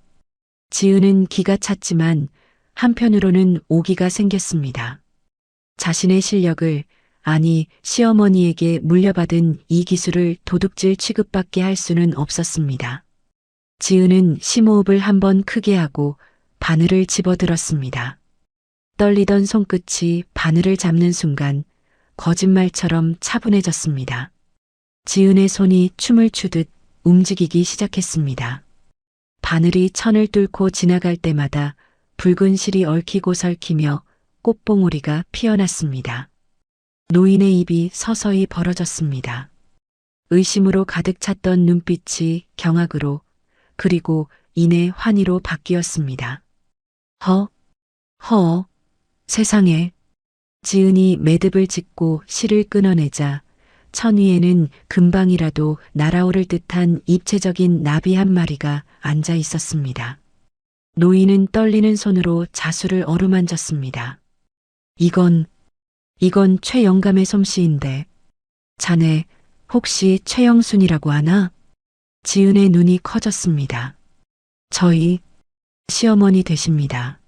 지은은 기가 찼지만 한편으로는 오기가 생겼습니다. 자신의 실력을, 아니 시어머니에게 물려받은 이 기술을 도둑질 취급받게 할 수는 없었습니다. 지은은 심호흡을 한번 크게 하고 바늘을 집어들었습니다. 떨리던 손끝이 바늘을 잡는 순간 거짓말처럼 차분해졌습니다. 지은의 손이 춤을 추듯 움직이기 시작했습니다. 바늘이 천을 뚫고 지나갈 때마다 붉은 실이 얽히고 설키며 꽃봉오리가 피어났습니다. 노인의 입이 서서히 벌어졌습니다. 의심으로 가득 찼던 눈빛이 경악으로, 그리고 이내 환희로 바뀌었습니다. 세상에. 지은이 매듭을 짚고 실을 끊어내자 천 위에는 금방이라도 날아오를 듯한 입체적인 나비 한 마리가 앉아 있었습니다. 노인은 떨리는 손으로 자수를 어루만졌습니다. 이건 최영감의 솜씨인데. 자네 혹시 최영순이라고 하나? 지은의 눈이 커졌습니다. 저희 시어머니 되십니다.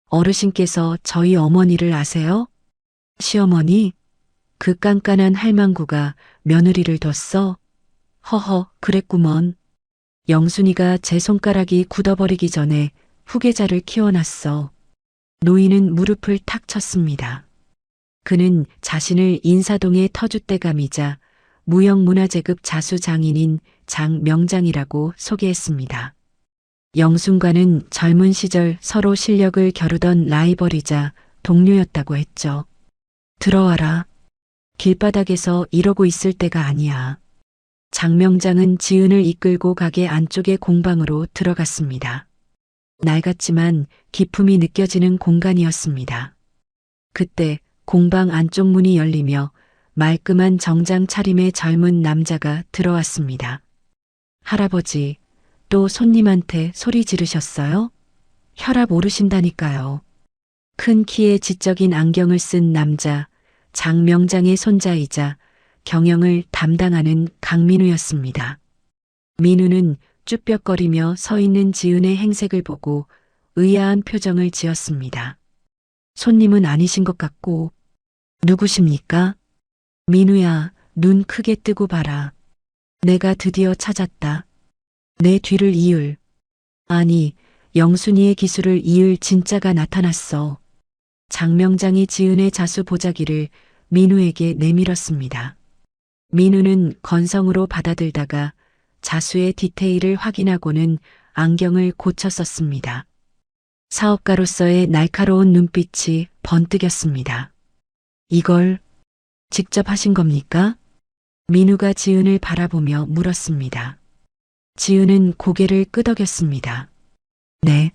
어르신께서 저희 어머니를 아세요? 시어머니? 그 깐깐한 할망구가 며느리를 뒀어? 그랬구먼. 영순이가 제 손가락이 굳어버리기 전에 후계자를 키워놨어. 노인은 무릎을 탁 쳤습니다. 그는 자신을 인사동의 터줏대감이자 무형문화재급 자수장인인 장명장이라고 소개했습니다. 영순과는 젊은 시절 서로 실력을 겨루던 라이벌이자 동료였다고 했죠. 들어와라. 길바닥에서 이러고 있을 때가 아니야. 장명장은 지은을 이끌고 가게 안쪽의 공방으로 들어갔습니다. 낡았지만 기품이 느껴지는 공간이었습니다. 그때 공방 안쪽 문이 열리며 말끔한 정장 차림의 젊은 남자가 들어왔습니다. 할아버지, 또 손님한테 소리 지르셨어요? 혈압 오르신다니까요. 큰 키에 지적인 안경을 쓴 남자, 장명장의 손자이자 경영을 담당하는 강민우였습니다. 민우는 쭈뼛거리며 서 있는 지은의 행색을 보고 의아한 표정을 지었습니다. 손님은 아니신 것 같고. 누구십니까? 민우야, 눈 크게 뜨고 봐라. 내가 드디어 찾았다. 내 뒤를 이을. 아니, 영순이의 기술을 이을 진짜가 나타났어. 장명장이 지은의 자수 보자기를 민우에게 내밀었습니다. 민우는 건성으로 받아들다가 자수의 디테일을 확인하고는 안경을 고쳐 썼습니다. 사업가로서의 날카로운 눈빛이 번뜩였습니다. 이걸 직접 하신 겁니까? 민우가 지은을 바라보며 물었습니다. 지은은 고개를 끄덕였습니다. 네.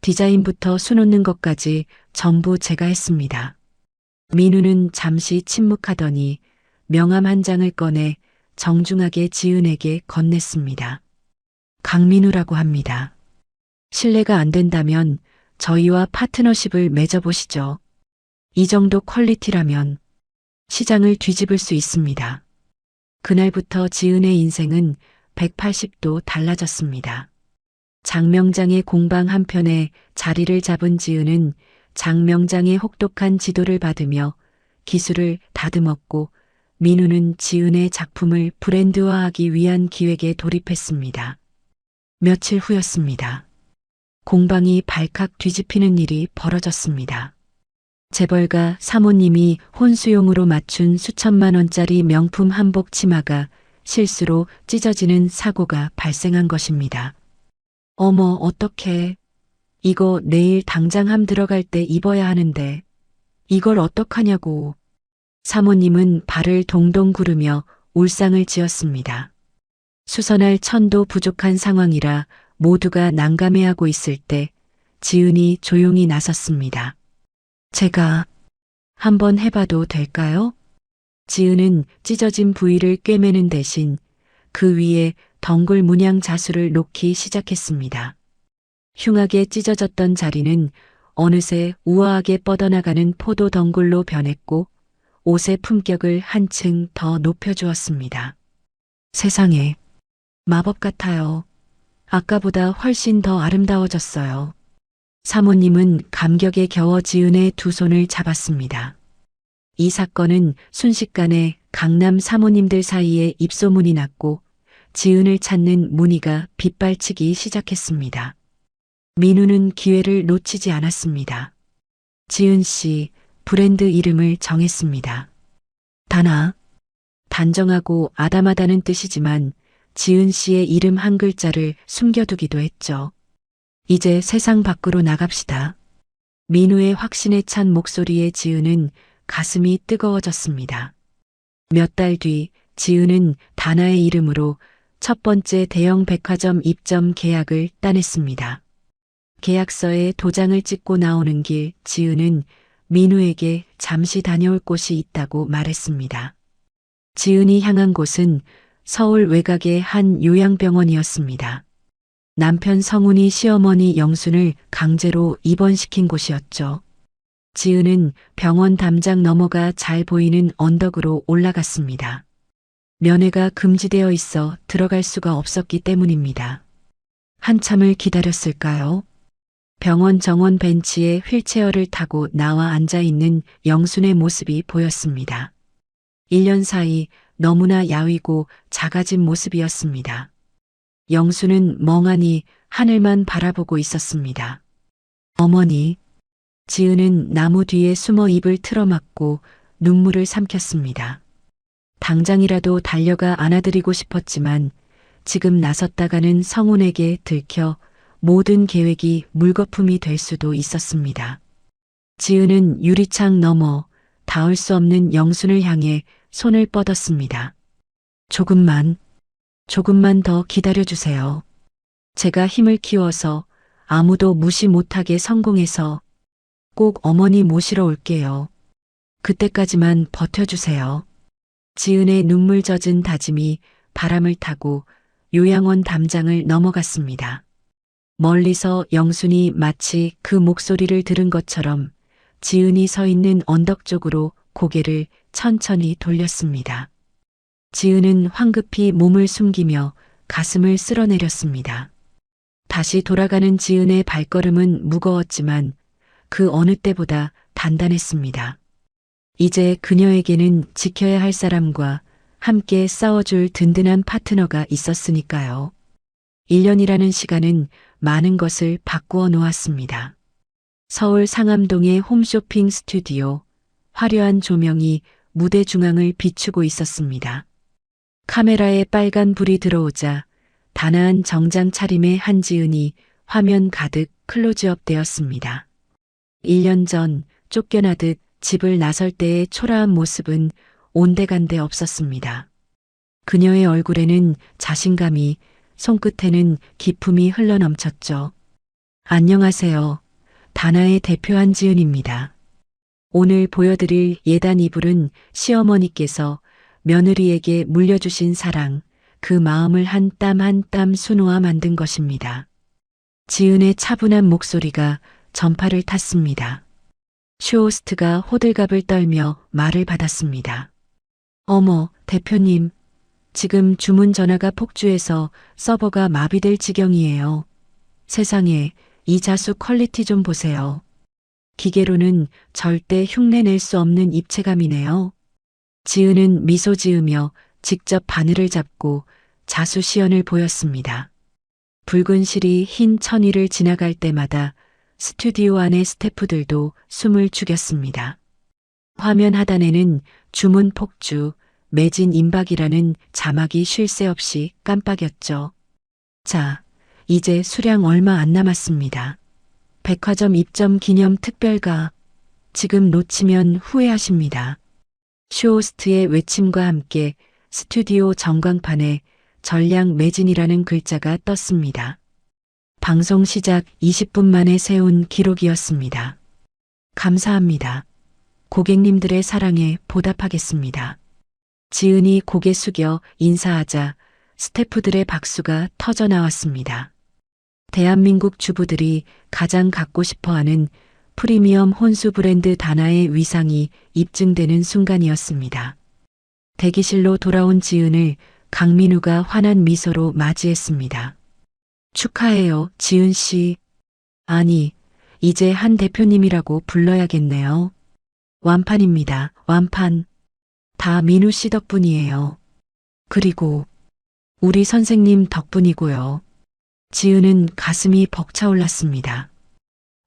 디자인부터 수놓는 것까지 전부 제가 했습니다. 민우는 잠시 침묵하더니 명함 한 장을 꺼내 정중하게 지은에게 건넸습니다. 강민우라고 합니다. 신뢰가 안 된다면 저희와 파트너십을 맺어보시죠. 이 정도 퀄리티라면 시장을 뒤집을 수 있습니다. 그날부터 지은의 인생은 180도 달라졌습니다. 장명장의 공방 한편에 자리를 잡은 지은은 장명장의 혹독한 지도를 받으며 기술을 다듬었고 민우는 지은의 작품을 브랜드화하기 위한 기획에 돌입했습니다. 며칠 후였습니다. 공방이 발칵 뒤집히는 일이 벌어졌습니다. 재벌가 사모님이 혼수용으로 맞춘 수천만 원짜리 명품 한복 치마가 실수로 찢어지는 사고가 발생한 것입니다. 어머, 어떡해. 이거 내일 당장 함 들어갈 때 입어야 하는데 이걸 어떡하냐고. 사모님은 발을 동동 구르며 울상을 지었습니다. 수선할 천도 부족한 상황이라 모두가 난감해하고 있을 때 지은이 조용히 나섰습니다. 제가 한번 해봐도 될까요? 지은은 찢어진 부위를 꿰매는 대신 그 위에 덩굴 문양 자수를 놓기 시작했습니다. 흉하게 찢어졌던 자리는 어느새 우아하게 뻗어나가는 포도 덩굴로 변했고 옷의 품격을 한층 더 높여주었습니다. 세상에, 마법 같아요. 아까보다 훨씬 더 아름다워졌어요. 사모님은 감격에 겨워 지은의 두 손을 잡았습니다. 이 사건은 순식간에 강남 사모님들 사이에 입소문이 났고 지은을 찾는 문의가 빗발치기 시작했습니다. 민우는 기회를 놓치지 않았습니다. 지은 씨, 브랜드 이름을 정했습니다. 다나, 단정하고 아담하다는 뜻이지만 지은 씨의 이름 한 글자를 숨겨두기도 했죠. 이제 세상 밖으로 나갑시다. 민우의 확신에 찬 목소리에 지은은 가슴이 뜨거워졌습니다. 몇 달 뒤 지은은 다나의 이름으로 첫 번째 대형 백화점 입점 계약을 따냈습니다. 계약서에 도장을 찍고 나오는 길 지은은 민우에게 잠시 다녀올 곳이 있다고 말했습니다. 지은이 향한 곳은 서울 외곽의 한 요양병원이었습니다. 남편 성훈이 시어머니 영순을 강제로 입원시킨 곳이었죠. 지은은 병원 담장 너머가 잘 보이는 언덕으로 올라갔습니다. 면회가 금지되어 있어 들어갈 수가 없었기 때문입니다. 한참을 기다렸을까요? 병원 정원 벤치에 휠체어를 타고 나와 앉아 있는 영순의 모습이 보였습니다. 1년 사이 너무나 야위고 작아진 모습이었습니다. 영순은 멍하니 하늘만 바라보고 있었습니다. 어머니, 지은은 나무 뒤에 숨어 입을 틀어막고 눈물을 삼켰습니다. 당장이라도 달려가 안아드리고 싶었지만 지금 나섰다가는 성훈에게 들켜 모든 계획이 물거품이 될 수도 있었습니다. 지은은 유리창 너머 닿을 수 없는 영순을 향해 손을 뻗었습니다. 조금만 더 기다려주세요. 제가 힘을 키워서 아무도 무시 못하게 성공해서 꼭 어머니 모시러 올게요. 그때까지만 버텨주세요. 지은의 눈물 젖은 다짐이 바람을 타고 요양원 담장을 넘어갔습니다. 멀리서 영순이 마치 그 목소리를 들은 것처럼 지은이 서 있는 언덕 쪽으로 고개를 천천히 돌렸습니다. 지은은 황급히 몸을 숨기며 가슴을 쓸어내렸습니다. 다시 돌아가는 지은의 발걸음은 무거웠지만 그 어느 때보다 단단했습니다. 이제 그녀에게는 지켜야 할 사람과 함께 싸워줄 든든한 파트너가 있었으니까요. 1년이라는 시간은 많은 것을 바꾸어 놓았습니다. 서울 상암동의 홈쇼핑 스튜디오, 화려한 조명이 무대 중앙을 비추고 있었습니다. 카메라에 빨간 불이 들어오자 단아한 정장 차림의 한지은이 화면 가득 클로즈업 되었습니다. 1년 전 쫓겨나듯 집을 나설 때의 초라한 모습은 온데간데 없었습니다. 그녀의 얼굴에는 자신감이, 손끝에는 기품이 흘러넘쳤죠. 안녕하세요. 다나의 대표 한지은입니다. 오늘 보여드릴 예단 이불은 시어머니께서 며느리에게 물려주신 사랑, 그 마음을 한 땀 한 땀 수놓아 만든 것입니다. 지은의 차분한 목소리가 전파를 탔습니다. 쇼호스트가 호들갑을 떨며 말을 받았습니다. 어머, 대표님. 지금 주문 전화가 폭주해서 서버가 마비될 지경이에요. 세상에, 이 자수 퀄리티 좀 보세요. 기계로는 절대 흉내낼 수 없는 입체감이네요. 지은은 미소 지으며 직접 바늘을 잡고 자수 시연을 보였습니다. 붉은 실이 흰 천위를 지나갈 때마다 스튜디오 안의 스태프들도 숨을 죽였습니다. 화면 하단에는 주문 폭주, 매진 임박이라는 자막이 쉴 새 없이 깜빡였죠. 자, 이제 수량 얼마 안 남았습니다. 백화점 입점 기념 특별가. 지금 놓치면 후회하십니다. 쇼호스트의 외침과 함께 스튜디오 전광판에 전량 매진이라는 글자가 떴습니다. 방송 시작 20분 만에 세운 기록이었습니다. 감사합니다. 고객님들의 사랑에 보답하겠습니다. 지은이 고개 숙여 인사하자 스태프들의 박수가 터져 나왔습니다. 대한민국 주부들이 가장 갖고 싶어하는 프리미엄 혼수 브랜드 다나의 위상이 입증되는 순간이었습니다. 대기실로 돌아온 지은을 강민우가 환한 미소로 맞이했습니다. 축하해요, 지은 씨. 아니, 이제 한 대표님이라고 불러야겠네요. 완판입니다, 완판. 다 민우 씨 덕분이에요. 그리고 우리 선생님 덕분이고요. 지은은 가슴이 벅차올랐습니다.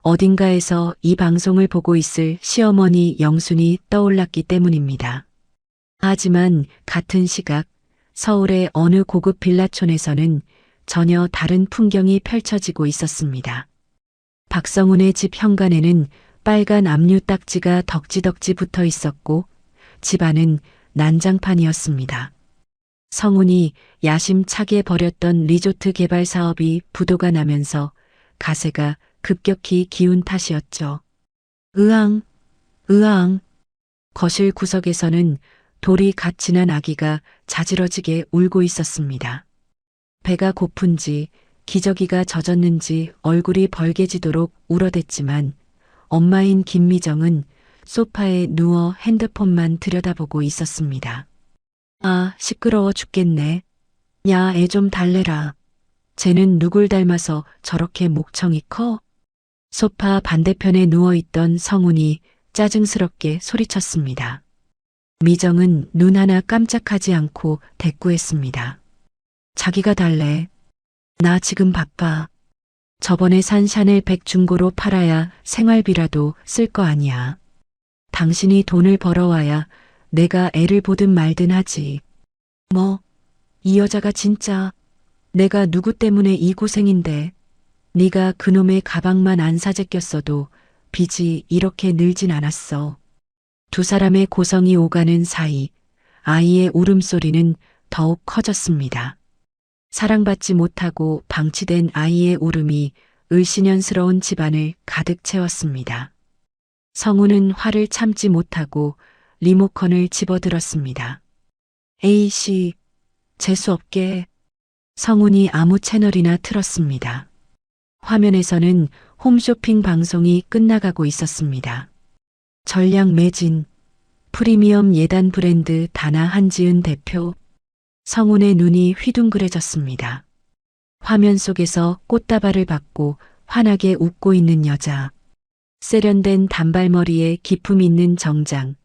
어딘가에서 이 방송을 보고 있을 시어머니 영순이 떠올랐기 때문입니다. 하지만 같은 시각 서울의 어느 고급 빌라촌에서는 전혀 다른 풍경이 펼쳐지고 있었습니다. 박성훈의 집 현관에는 빨간 압류 딱지가 덕지덕지 붙어 있었고 집 안은 난장판이었습니다. 성훈이 야심차게 벌였던 리조트 개발 사업이 부도가 나면서 가세가 급격히 기운 탓이었죠. 으앙, 으앙. 거실 구석에서는 돌이 갓 지난 아기가 자지러지게 울고 있었습니다. 배가 고픈지 기저귀가 젖었는지 얼굴이 벌개지도록 울어댔지만 엄마인 김미정은 소파에 누워 핸드폰만 들여다보고 있었습니다. 아, 시끄러워 죽겠네. 야, 애 좀 달래라. 쟤는 누굴 닮아서 저렇게 목청이 커? 소파 반대편에 누워있던 성훈이 짜증스럽게 소리쳤습니다. 미정은 눈 하나 깜짝하지 않고 대꾸했습니다. 자기가 달래. 나 지금 바빠. 저번에 산 샤넬백 중고로 팔아야 생활비라도 쓸 거 아니야. 당신이 돈을 벌어와야 내가 애를 보든 말든 하지. 뭐, 이 여자가 진짜 내가 누구 때문에 이 고생인데 네가 그놈의 가방만 안 사재꼈어도 빚이 이렇게 늘진 않았어. 두 사람의 고성이 오가는 사이 아이의 울음소리는 더욱 커졌습니다. 사랑받지 못하고 방치된 아이의 울음이 을씨년스러운 집안을 가득 채웠습니다. 성우는 화를 참지 못하고 리모컨을 집어들었습니다. A씨, 재수없게. 성훈이 아무 채널이나 틀었습니다. 화면에서는 홈쇼핑 방송이 끝나가고 있었습니다. 전량 매진, 프리미엄 예단 브랜드 다나 한지은 대표. 성훈의 눈이 휘둥그레졌습니다. 화면 속에서 꽃다발을 받고 환하게 웃고 있는 여자. 세련된 단발머리에 기품 있는 정장,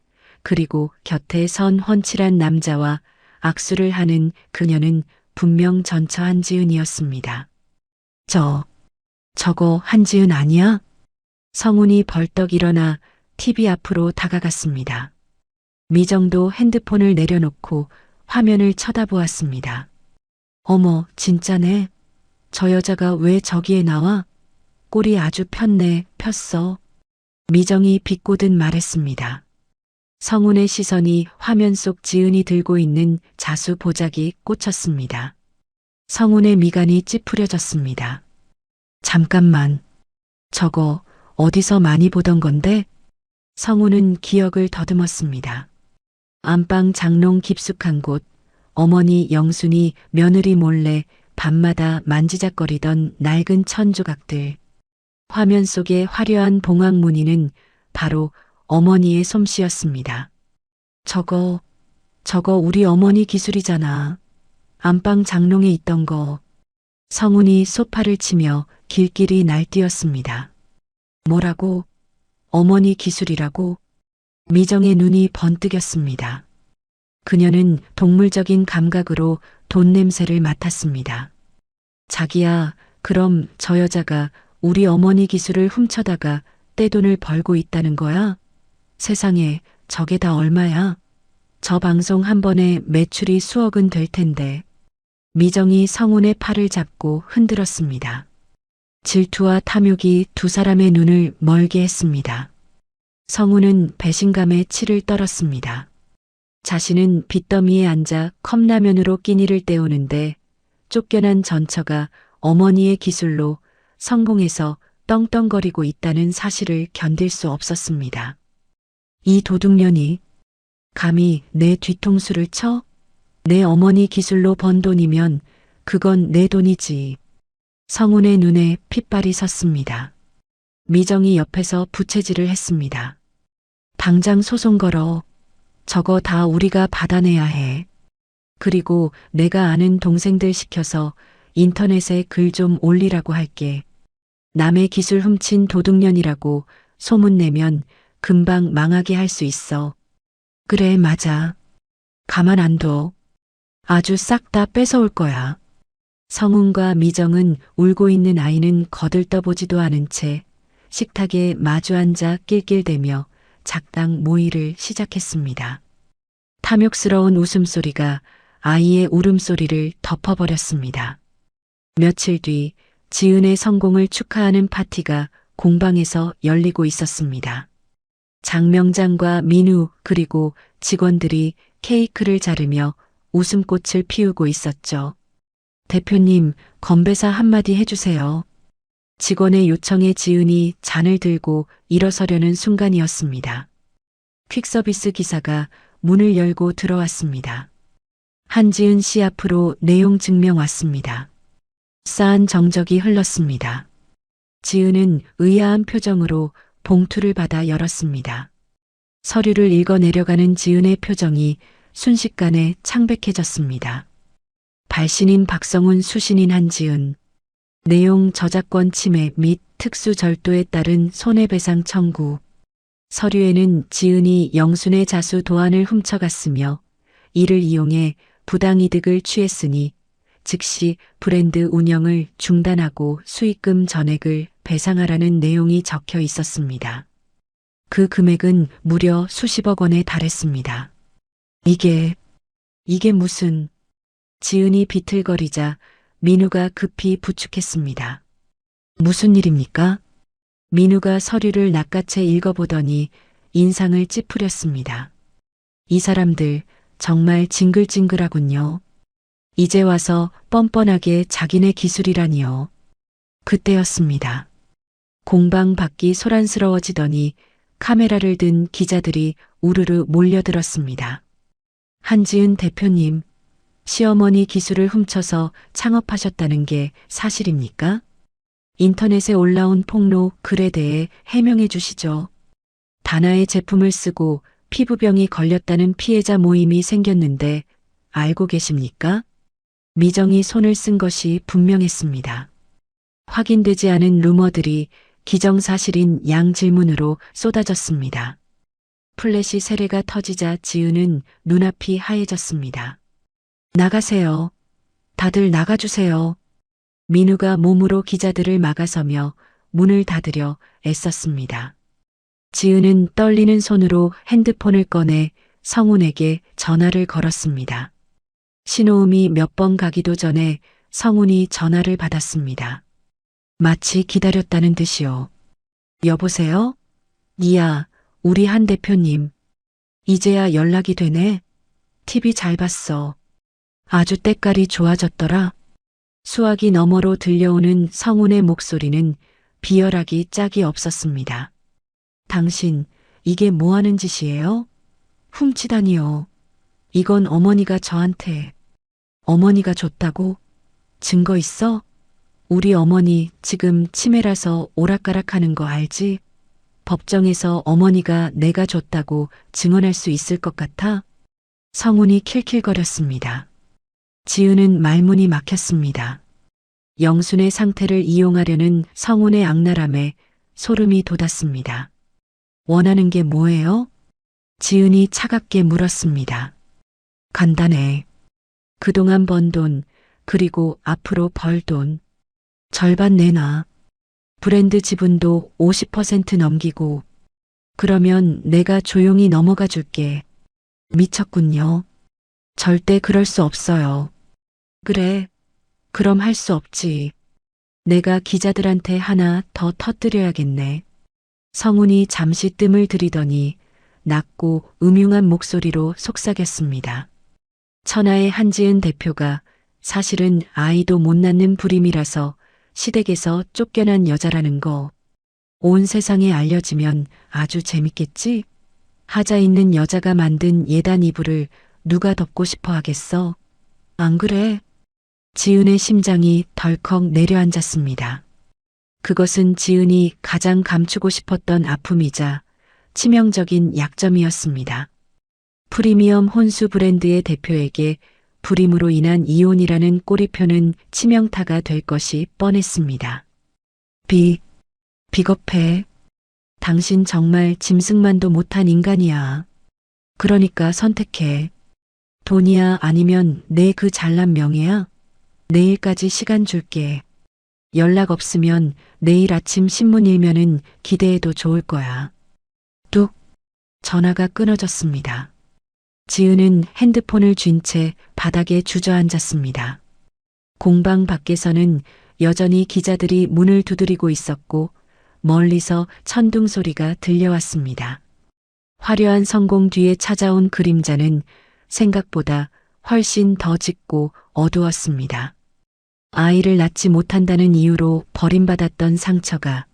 그리고 곁에 선 훤칠한 남자와 악수를 하는 그녀는 분명 전처 한지은이었습니다. 저거 한지은 아니야? 성훈이 벌떡 일어나 TV 앞으로 다가갔습니다. 미정도 핸드폰을 내려놓고 화면을 쳐다보았습니다. 어머, 진짜네. 저 여자가 왜 저기에 나와? 꼴이 아주 폈네, 폈어. 미정이 비꼬듯 말했습니다. 성운의 시선이 화면 속 지은이 들고 있는 자수 보자기 꽂혔습니다. 성운의 미간이 찌푸려졌습니다. 잠깐만. 저거 어디서 많이 보던 건데? 성운은 기억을 더듬었습니다. 안방 장롱 깊숙한 곳, 어머니 영순이 며느리 몰래 밤마다 만지작거리던 낡은 천 조각들. 화면 속의 화려한 봉황 무늬는 바로 어머니의 솜씨였습니다. 저거 우리 어머니 기술이잖아. 안방 장롱에 있던 거. 성운이 소파를 치며 길길이 날뛰었습니다. 뭐라고? 어머니 기술이라고? 미정의 눈이 번뜩였습니다. 그녀는 동물적인 감각으로 돈 냄새를 맡았습니다. 자기야, 그럼 저 여자가 우리 어머니 기술을 훔쳐다가 떼돈을 벌고 있다는 거야? 세상에, 저게 다 얼마야? 저 방송 한 번에 매출이 수억은 될 텐데. 미정이 성운의 팔을 잡고 흔들었습니다. 질투와 탐욕이 두 사람의 눈을 멀게 했습니다. 성운은 배신감에 치를 떨었습니다. 자신은 빚더미에 앉아 컵라면으로 끼니를 때우는데 쫓겨난 전처가 어머니의 기술로 성공해서 떵떵거리고 있다는 사실을 견딜 수 없었습니다. 이 도둑년이 감히 내 뒤통수를 쳐? 내 어머니 기술로 번 돈이면 그건 내 돈이지. 성운의 눈에 핏발이 섰습니다. 미정이 옆에서 부채질을 했습니다. 당장 소송 걸어. 저거 다 우리가 받아내야 해. 그리고 내가 아는 동생들 시켜서 인터넷에 글 좀 올리라고 할게. 남의 기술 훔친 도둑년이라고 소문내면 금방 망하게 할 수 있어. 그래, 맞아. 가만 안 둬. 아주 싹 다 뺏어올 거야. 성운과 미정은 울고 있는 아이는 거들떠보지도 않은 채 식탁에 마주 앉아 낄낄대며 작당 모의를 시작했습니다. 탐욕스러운 웃음소리가 아이의 울음소리를 덮어버렸습니다. 며칠 뒤 지은의 성공을 축하하는 파티가 공방에서 열리고 있었습니다. 장명장과 민우 그리고 직원들이 케이크를 자르며 웃음꽃을 피우고 있었죠. 대표님, 건배사 한마디 해주세요. 직원의 요청에 지은이 잔을 들고 일어서려는 순간이었습니다. 퀵서비스 기사가 문을 열고 들어왔습니다. 한지은 씨 앞으로 내용 증명 왔습니다. 싸한 정적이 흘렀습니다. 지은은 의아한 표정으로 봉투를 받아 열었습니다. 서류를 읽어 내려가는 지은의 표정이 순식간에 창백해졌습니다. 발신인 박성훈, 수신인 한지은. 내용 저작권 침해 및 특수 절도에 따른 손해배상 청구. 서류에는 지은이 영순의 자수 도안을 훔쳐갔으며 이를 이용해 부당이득을 취했으니 즉시 브랜드 운영을 중단하고 수익금 전액을 배상하라는 내용이 적혀 있었습니다. 그 금액은 무려 수십억 원에 달했습니다. 이게 무슨... 지은이 비틀거리자 민우가 급히 부축했습니다. 무슨 일입니까? 민우가 서류를 낚아채 읽어보더니 인상을 찌푸렸습니다. 이 사람들 정말 징글징글하군요. 이제 와서 뻔뻔하게 자기네 기술이라니요. 그때였습니다. 공방 밖이 소란스러워지더니 카메라를 든 기자들이 우르르 몰려들었습니다. 한지은 대표님, 시어머니 기술을 훔쳐서 창업하셨다는 게 사실입니까? 인터넷에 올라온 폭로 글에 대해 해명해 주시죠. 다나의 제품을 쓰고 피부병이 걸렸다는 피해자 모임이 생겼는데 알고 계십니까? 미정이 손을 쓴 것이 분명했습니다. 확인되지 않은 루머들이 기정사실인 양 질문으로 쏟아졌습니다. 플래시 세례가 터지자 지은은 눈앞이 하얘졌습니다. 나가세요. 다들 나가주세요. 민우가 몸으로 기자들을 막아서며 문을 닫으려 애썼습니다. 지은은 떨리는 손으로 핸드폰을 꺼내 성운에게 전화를 걸었습니다. 신호음이 몇 번 가기도 전에 성훈이 전화를 받았습니다. 마치 기다렸다는 듯이요. 여보세요? 니야, 우리 한 대표님. 이제야 연락이 되네. TV 잘 봤어. 아주 때깔이 좋아졌더라. 수화기 너머로 들려오는 성훈의 목소리는 비열하기 짝이 없었습니다. 당신, 이게 뭐 하는 짓이에요? 훔치다니요. 이건 어머니가 저한테. 어머니가 줬다고? 증거 있어? 우리 어머니 지금 치매라서 오락가락하는 거 알지? 법정에서 어머니가 내가 줬다고 증언할 수 있을 것 같아? 성훈이 킬킬거렸습니다. 지은은 말문이 막혔습니다. 영순의 상태를 이용하려는 성훈의 악랄함에 소름이 돋았습니다. 원하는 게 뭐예요? 지은이 차갑게 물었습니다. 간단해. 그동안 번 돈, 그리고 앞으로 벌 돈. 절반 내놔. 브랜드 지분도 50% 넘기고. 그러면 내가 조용히 넘어가 줄게. 미쳤군요. 절대 그럴 수 없어요. 그래. 그럼 할 수 없지. 내가 기자들한테 하나 더 터뜨려야겠네. 성훈이 잠시 뜸을 들이더니 낮고 음흉한 목소리로 속삭였습니다. 천하의 한지은 대표가 사실은 아이도 못 낳는 불임이라서 시댁에서 쫓겨난 여자라는 거. 온 세상에 알려지면 아주 재밌겠지? 하자 있는 여자가 만든 예단 이불을 누가 덮고 싶어 하겠어? 안 그래? 지은의 심장이 덜컥 내려앉았습니다. 그것은 지은이 가장 감추고 싶었던 아픔이자 치명적인 약점이었습니다. 프리미엄 혼수 브랜드의 대표에게 불임으로 인한 이혼이라는 꼬리표는 치명타가 될 것이 뻔했습니다. 비겁해. 당신 정말 짐승만도 못한 인간이야. 그러니까 선택해. 돈이야 아니면 내 그 잘난 명예야? 내일까지 시간 줄게. 연락 없으면 내일 아침 신문 일면은 기대해도 좋을 거야. 뚝. 전화가 끊어졌습니다. 지은은 핸드폰을 쥔 채 바닥에 주저앉았습니다. 공방 밖에서는 여전히 기자들이 문을 두드리고 있었고 멀리서 천둥 소리가 들려왔습니다. 화려한 성공 뒤에 찾아온 그림자는 생각보다 훨씬 더 짙고 어두웠습니다. 아이를 낳지 못한다는 이유로 버림받았던 상처가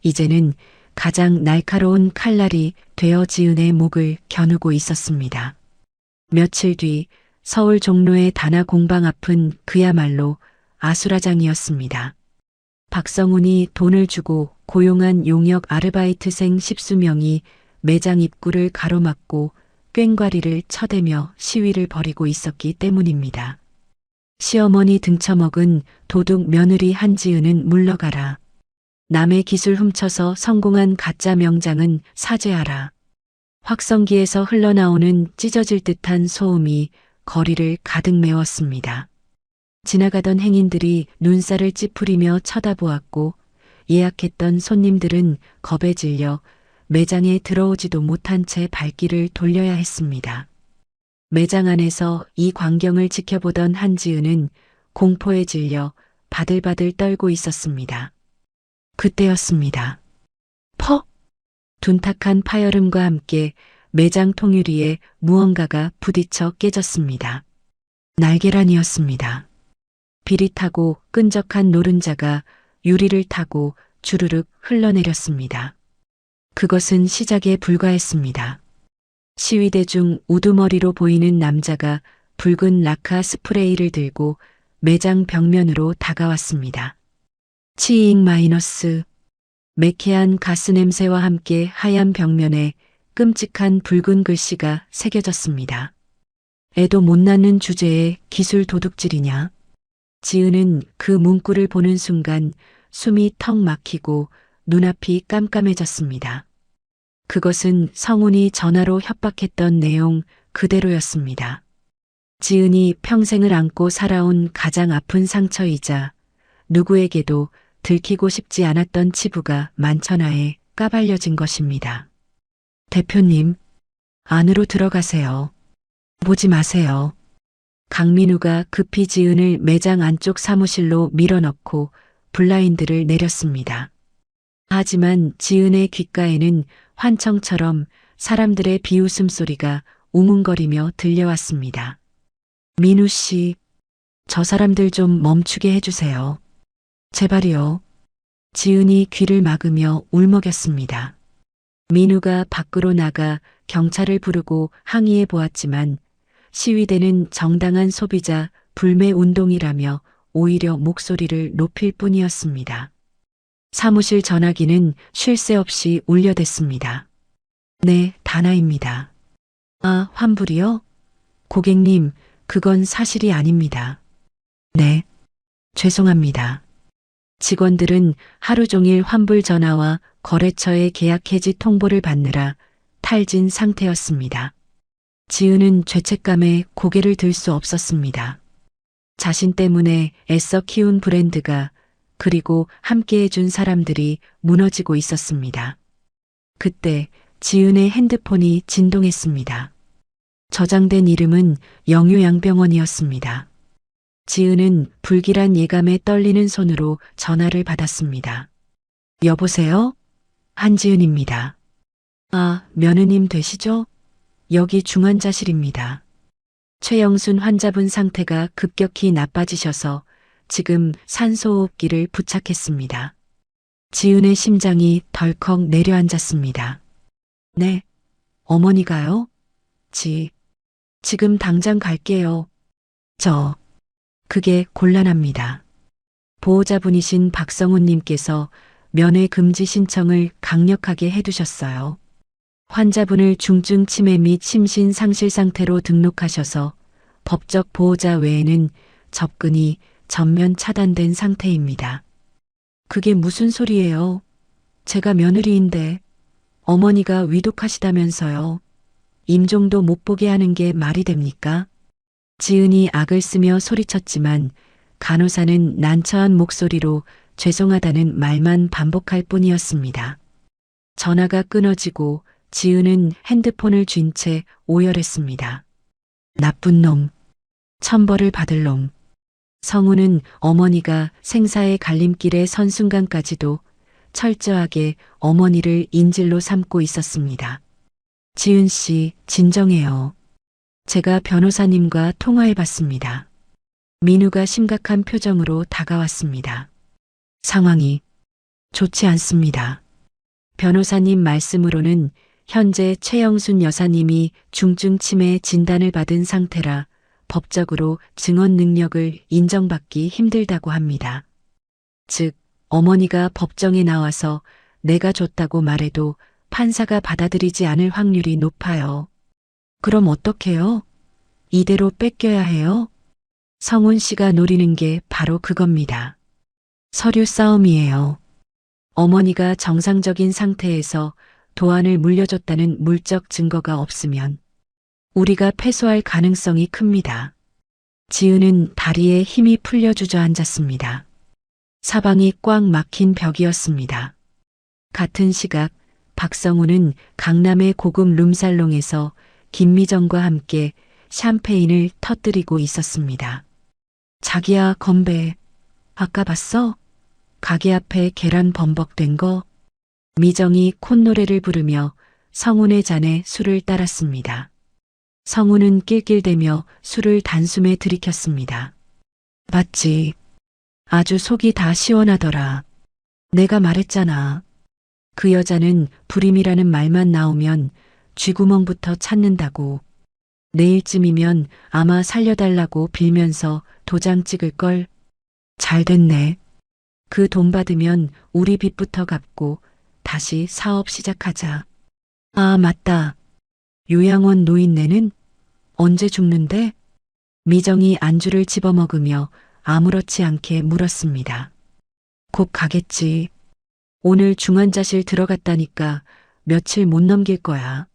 이제는 가장 날카로운 칼날이 되어 지은의 목을 겨누고 있었습니다. 며칠 뒤 서울 종로의 다나 공방 앞은 그야말로 아수라장이었습니다. 박성훈이 돈을 주고 고용한 용역 아르바이트생 10수명이 매장 입구를 가로막고 꽹과리를 쳐대며 시위를 벌이고 있었기 때문입니다. 시어머니 등쳐먹은 도둑 며느리 한지은은 물러가라. 남의 기술 훔쳐서 성공한 가짜 명장은 사죄하라. 확성기에서 흘러나오는 찢어질 듯한 소음이 거리를 가득 메웠습니다. 지나가던 행인들이 눈살을 찌푸리며 쳐다보았고 예약했던 손님들은 겁에 질려 매장에 들어오지도 못한 채 발길을 돌려야 했습니다. 매장 안에서 이 광경을 지켜보던 한지은은 공포에 질려 바들바들 떨고 있었습니다. 그때였습니다. 퍽! 둔탁한 파열음과 함께 매장 통유리에 무언가가 부딪혀 깨졌습니다. 날계란이었습니다. 비릿하고 끈적한 노른자가 유리를 타고 주르륵 흘러내렸습니다. 그것은 시작에 불과했습니다. 시위대 중 우두머리로 보이는 남자가 붉은 라카 스프레이를 들고 매장 벽면으로 다가왔습니다. 치잉 마이너스. 매캐한 가스 냄새와 함께 하얀 벽면에 끔찍한 붉은 글씨가 새겨졌습니다. 애도 못 낳는 주제에 기술 도둑질이냐? 지은은 그 문구를 보는 순간 숨이 턱 막히고 눈앞이 깜깜해졌습니다. 그것은 성훈이 전화로 협박했던 내용 그대로였습니다. 지은이 평생을 안고 살아온 가장 아픈 상처이자 누구에게도 들키고 싶지 않았던 치부가 만천하에 까발려진 것입니다. 대표님, 안으로 들어가세요. 보지 마세요. 강민우가 급히 지은을 매장 안쪽 사무실로 밀어넣고 블라인드를 내렸습니다. 하지만 지은의 귓가에는 환청처럼 사람들의 비웃음 소리가 우문거리며 들려왔습니다. 민우 씨, 저 사람들 좀 멈추게 해주세요. 제발이요. 지은이 귀를 막으며 울먹였습니다. 민우가 밖으로 나가 경찰을 부르고 항의해 보았지만 시위대는 정당한 소비자 불매 운동이라며 오히려 목소리를 높일 뿐이었습니다. 사무실 전화기는 쉴 새 없이 울려댔습니다. 네, 다나입니다. 아, 환불이요? 고객님, 그건 사실이 아닙니다. 네, 죄송합니다. 직원들은 하루 종일 환불 전화와 거래처의 계약 해지 통보를 받느라 탈진 상태였습니다. 지은은 죄책감에 고개를 들 수 없었습니다. 자신 때문에 애써 키운 브랜드가 그리고 함께 해준 사람들이 무너지고 있었습니다. 그때 지은의 핸드폰이 진동했습니다. 저장된 이름은 영유양병원이었습니다. 지은은 불길한 예감에 떨리는 손으로 전화를 받았습니다. 여보세요? 한지은입니다. 아, 며느님 되시죠? 여기 중환자실입니다. 최영순 환자분 상태가 급격히 나빠지셔서 지금 산소호흡기를 부착했습니다. 지은의 심장이 덜컥 내려앉았습니다. 네, 어머니가요? 지금 당장 갈게요. 그게 곤란합니다. 보호자분이신 박성훈님께서 면회 금지 신청을 강력하게 해두셨어요. 환자분을 중증 치매 및 심신 상실 상태로 등록하셔서 법적 보호자 외에는 접근이 전면 차단된 상태입니다. 그게 무슨 소리예요? 제가 며느리인데 어머니가 위독하시다면서요. 임종도 못 보게 하는 게 말이 됩니까? 지은이 악을 쓰며 소리쳤지만 간호사는 난처한 목소리로 죄송하다는 말만 반복할 뿐이었습니다. 전화가 끊어지고 지은은 핸드폰을 쥔 채 오열했습니다. 나쁜 놈, 천벌을 받을 놈. 성우는 어머니가 생사의 갈림길에 선 순간까지도 철저하게 어머니를 인질로 삼고 있었습니다. 지은 씨, 진정해요. 제가 변호사님과 통화해봤습니다. 민우가 심각한 표정으로 다가왔습니다. 상황이 좋지 않습니다. 변호사님 말씀으로는 현재 최영순 여사님이 중증 치매 진단을 받은 상태라 법적으로 증언 능력을 인정받기 힘들다고 합니다. 즉, 어머니가 법정에 나와서 내가 줬다고 말해도 판사가 받아들이지 않을 확률이 높아요. 그럼 어떡해요? 이대로 뺏겨야 해요? 성훈 씨가 노리는 게 바로 그겁니다. 서류 싸움이에요. 어머니가 정상적인 상태에서 도안을 물려줬다는 물적 증거가 없으면 우리가 패소할 가능성이 큽니다. 지은은 다리에 힘이 풀려 주저앉았습니다. 사방이 꽉 막힌 벽이었습니다. 같은 시각 박성우는 강남의 고급 룸살롱에서 김미정과 함께 샴페인을 터뜨리고 있었습니다. 자기야, 건배. 아까 봤어? 가게 앞에 계란 범벅된 거? 미정이 콧노래를 부르며 성훈의 잔에 술을 따랐습니다. 성훈은 낄낄대며 술을 단숨에 들이켰습니다. 맞지. 아주 속이 다 시원하더라. 내가 말했잖아. 그 여자는 불임이라는 말만 나오면 쥐구멍부터 찾는다고. 내일쯤이면 아마 살려달라고 빌면서 도장 찍을걸. 잘 됐네. 그 돈 받으면 우리 빚부터 갚고 다시 사업 시작하자. 아, 맞다. 요양원 노인네는 언제 죽는데? 미정이 안주를 집어먹으며 아무렇지 않게 물었습니다. 곧 가겠지. 오늘 중환자실 들어갔다니까 며칠 못 넘길 거야.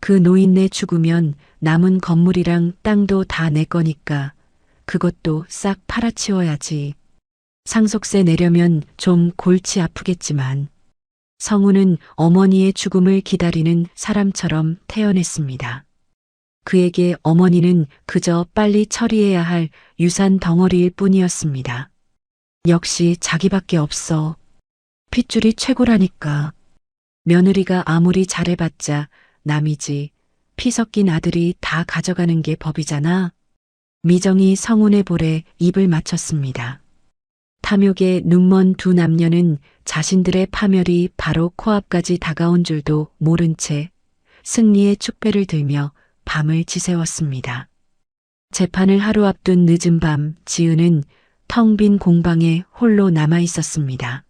그 노인네 죽으면 남은 건물이랑 땅도 다 내 거니까 그것도 싹 팔아치워야지. 상속세 내려면 좀 골치 아프겠지만 성우는 어머니의 죽음을 기다리는 사람처럼 태어났습니다. 그에게 어머니는 그저 빨리 처리해야 할 유산 덩어리일 뿐이었습니다. 역시 자기밖에 없어. 핏줄이 최고라니까. 며느리가 아무리 잘해봤자 남이지. 피 섞인 아들이 다 가져가는 게 법이잖아. 미정이 성운의 볼에 입을 맞췄습니다. 탐욕에 눈먼 두 남녀는 자신들의 파멸이 바로 코앞까지 다가온 줄도 모른 채 승리의 축배를 들며 밤을 지새웠습니다. 재판을 하루 앞둔 늦은 밤 지은은 텅 빈 공방에 홀로 남아 있었습니다.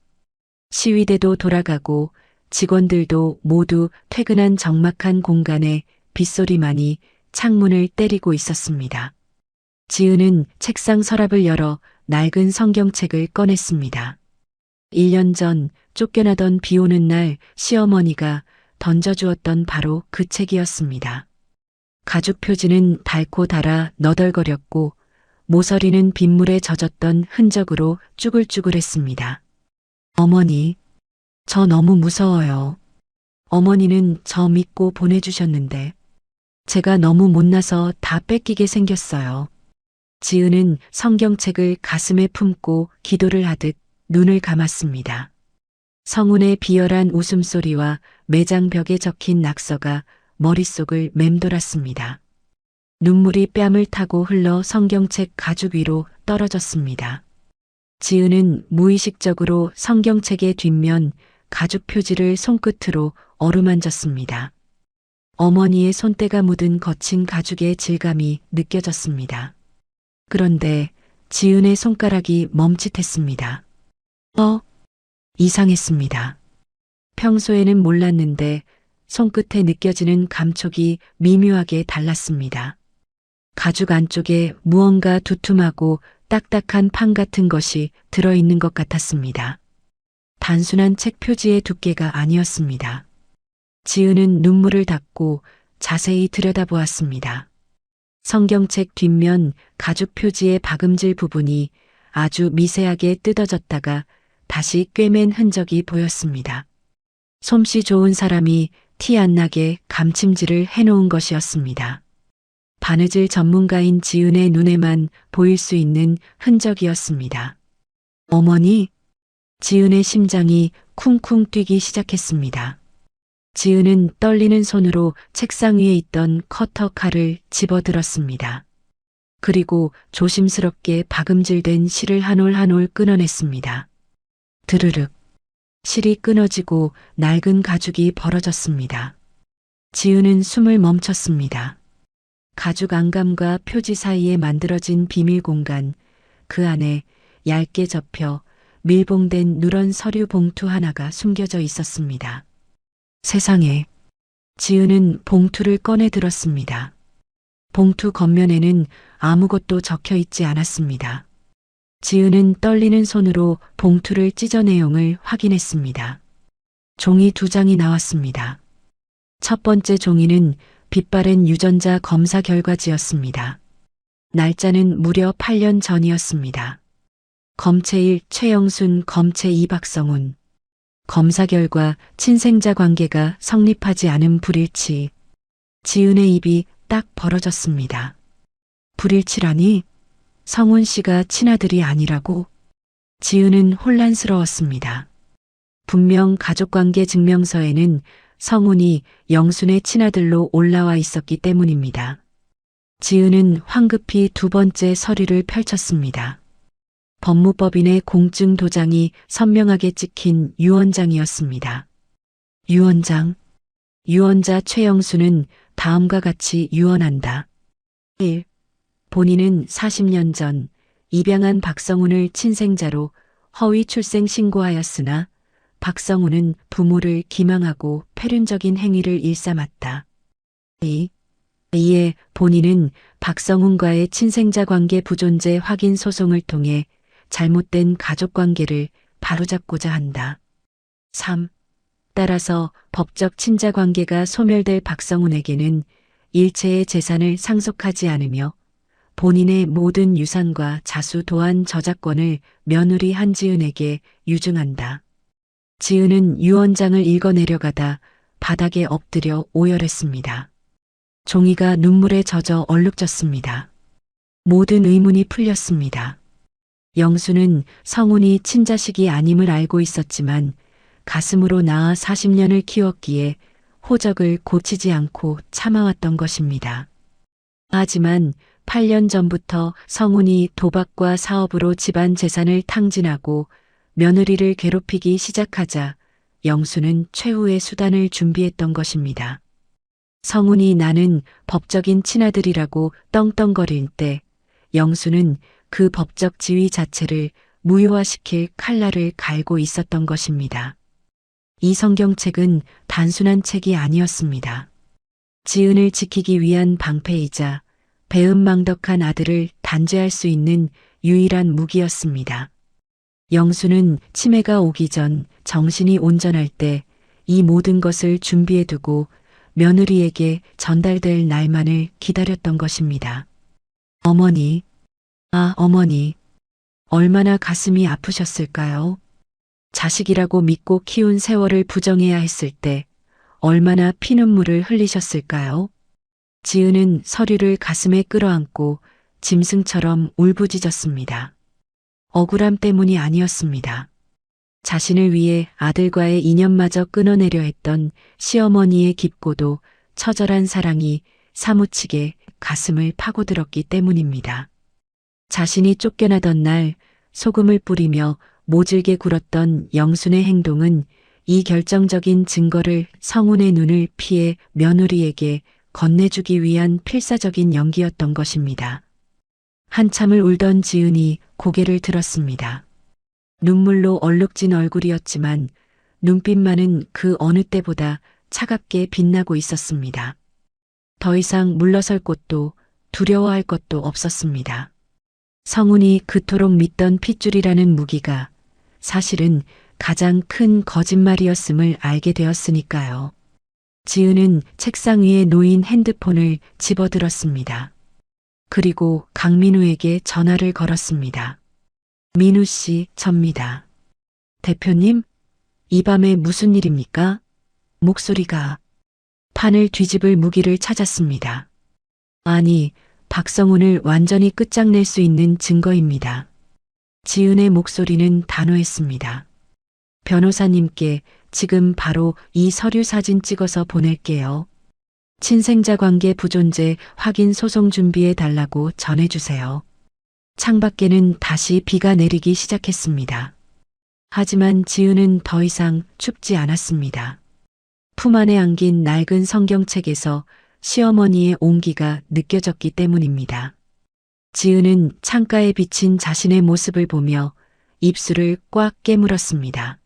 시위대도 돌아가고 직원들도 모두 퇴근한 적막한 공간에 빗소리만이 창문을 때리고 있었습니다. 지은은 책상 서랍을 열어 낡은 성경책을 꺼냈습니다. 1년 전 쫓겨나던 비 오는 날 시어머니가 던져주었던 바로 그 책이었습니다. 가죽 표지는 닳고 닳아 너덜거렸고 모서리는 빗물에 젖었던 흔적으로 쭈글쭈글했습니다. 어머니, 저 너무 무서워요. 어머니는 저 믿고 보내주셨는데 제가 너무 못나서 다 뺏기게 생겼어요. 지은은 성경책을 가슴에 품고 기도를 하듯 눈을 감았습니다. 성운의 비열한 웃음소리와 매장 벽에 적힌 낙서가 머릿속을 맴돌았습니다. 눈물이 뺨을 타고 흘러 성경책 가죽 위로 떨어졌습니다. 지은은 무의식적으로 성경책의 뒷면 가죽 표지를 손끝으로 어루만졌습니다. 어머니의 손때가 묻은 거친 가죽의 질감이 느껴졌습니다. 그런데 지은의 손가락이 멈칫했습니다. 이상했습니다. 평소에는 몰랐는데 손끝에 느껴지는 감촉이 미묘하게 달랐습니다. 가죽 안쪽에 무언가 두툼하고 딱딱한 판 같은 것이 들어있는 것 같았습니다. 단순한 책 표지의 두께가 아니었습니다. 지은은 눈물을 닦고 자세히 들여다보았습니다. 성경책 뒷면 가죽 표지의 박음질 부분이 아주 미세하게 뜯어졌다가 다시 꿰맨 흔적이 보였습니다. 솜씨 좋은 사람이 티 안 나게 감침질을 해놓은 것이었습니다. 바느질 전문가인 지은의 눈에만 보일 수 있는 흔적이었습니다. 어머니, 지은의 심장이 쿵쿵 뛰기 시작했습니다. 지은은 떨리는 손으로 책상 위에 있던 커터 칼을 집어들었습니다. 그리고 조심스럽게 박음질된 실을 한 올 한 올 끊어냈습니다. 드르륵. 실이 끊어지고 낡은 가죽이 벌어졌습니다. 지은은 숨을 멈췄습니다. 가죽 안감과 표지 사이에 만들어진 비밀 공간, 그 안에 얇게 접혀 밀봉된 누런 서류 봉투 하나가 숨겨져 있었습니다. 세상에, 지은은 봉투를 꺼내 들었습니다. 봉투 겉면에는 아무것도 적혀 있지 않았습니다. 지은은 떨리는 손으로 봉투를 찢어 내용을 확인했습니다. 종이 2장이 나왔습니다. 첫 번째 종이는 빛바랜 유전자 검사 결과지였습니다. 날짜는 무려 8년 전이었습니다. 검체 1 최영순, 검체 2 박성운. 검사 결과 친생자 관계가 성립하지 않은 불일치. 지은의 입이 딱 벌어졌습니다. 불일치라니? 성운 씨가 친아들이 아니라고? 지은은 혼란스러웠습니다. 분명 가족관계 증명서에는 성운이 영순의 친아들로 올라와 있었기 때문입니다. 지은은 황급히 2번째 서류를 펼쳤습니다. 법무법인의 공증 도장이 선명하게 찍힌 유언장이었습니다. 유언장. 유언자 최영수는 다음과 같이 유언한다. 1. 본인은 40년 전 입양한 박성운을 친생자로 허위 출생 신고하였으나 박성운은 부모를 기망하고 패륜적인 행위를 일삼았다. 2. 이에 본인은 박성운과의 친생자 관계 부존재 확인 소송을 통해 잘못된 가족관계를 바로잡고자 한다. 3. 따라서 법적 친자 관계가 소멸될 박성운에게는 일체의 재산을 상속하지 않으며 본인의 모든 유산과 자수 도안 저작권을 며느리 한지은에게 유증한다. 지은은 유언장을 읽어 내려가다 바닥에 엎드려 오열했습니다. 종이가 눈물에 젖어 얼룩졌습니다. 모든 의문이 풀렸습니다. 영수는 성훈이 친자식이 아님을 알고 있었지만 가슴으로 낳아 40년을 키웠기에 호적을 고치지 않고 참아왔던 것입니다. 하지만 8년 전부터 성훈이 도박과 사업으로 집안 재산을 탕진하고 며느리를 괴롭히기 시작하자 영수는 최후의 수단을 준비했던 것입니다. 성훈이 나는 법적인 친아들이라고 떵떵거릴 때 영수는 그 법적 지위 자체를 무효화시킬 칼날을 갈고 있었던 것입니다. 이 성경책은 단순한 책이 아니었습니다. 지은을 지키기 위한 방패이자 배은망덕한 아들을 단죄할 수 있는 유일한 무기였습니다. 영수는 치매가 오기 전 정신이 온전할 때 이 모든 것을 준비해두고 며느리에게 전달될 날만을 기다렸던 것입니다. 어머니, 어머니, 얼마나 가슴이 아프셨을까요? 자식이라고 믿고 키운 세월을 부정해야 했을 때 얼마나 피눈물을 흘리셨을까요? 지은은 서류를 가슴에 끌어안고 짐승처럼 울부짖었습니다. 억울함 때문이 아니었습니다. 자신을 위해 아들과의 인연마저 끊어내려 했던 시어머니의 깊고도 처절한 사랑이 사무치게 가슴을 파고들었기 때문입니다. 자신이 쫓겨나던 날 소금을 뿌리며 모질게 굴었던 영순의 행동은 이 결정적인 증거를 성훈의 눈을 피해 며느리에게 건네주기 위한 필사적인 연기였던 것입니다. 한참을 울던 지은이 고개를 들었습니다. 눈물로 얼룩진 얼굴이었지만 눈빛만은 그 어느 때보다 차갑게 빛나고 있었습니다. 더 이상 물러설 곳도 두려워할 것도 없었습니다. 성훈이 그토록 믿던 핏줄이라는 무기가 사실은 가장 큰 거짓말이었음을 알게 되었으니까요. 지은은 책상 위에 놓인 핸드폰을 집어들었습니다. 그리고 강민우에게 전화를 걸었습니다. 민우 씨, 접니다. 대표님, 이 밤에 무슨 일입니까? 목소리가 판을 뒤집을 무기를 찾았습니다. 아니, 박성훈을 완전히 끝장낼 수 있는 증거입니다. 지은의 목소리는 단호했습니다. 변호사님께 지금 바로 이 서류 사진 찍어서 보낼게요. 친생자 관계 부존재 확인 소송 준비해 달라고 전해주세요. 창밖에는 다시 비가 내리기 시작했습니다. 하지만 지은은 더 이상 춥지 않았습니다. 품 안에 안긴 낡은 성경책에서 시어머니의 온기가 느껴졌기 때문입니다. 지은은 창가에 비친 자신의 모습을 보며 입술을 꽉 깨물었습니다.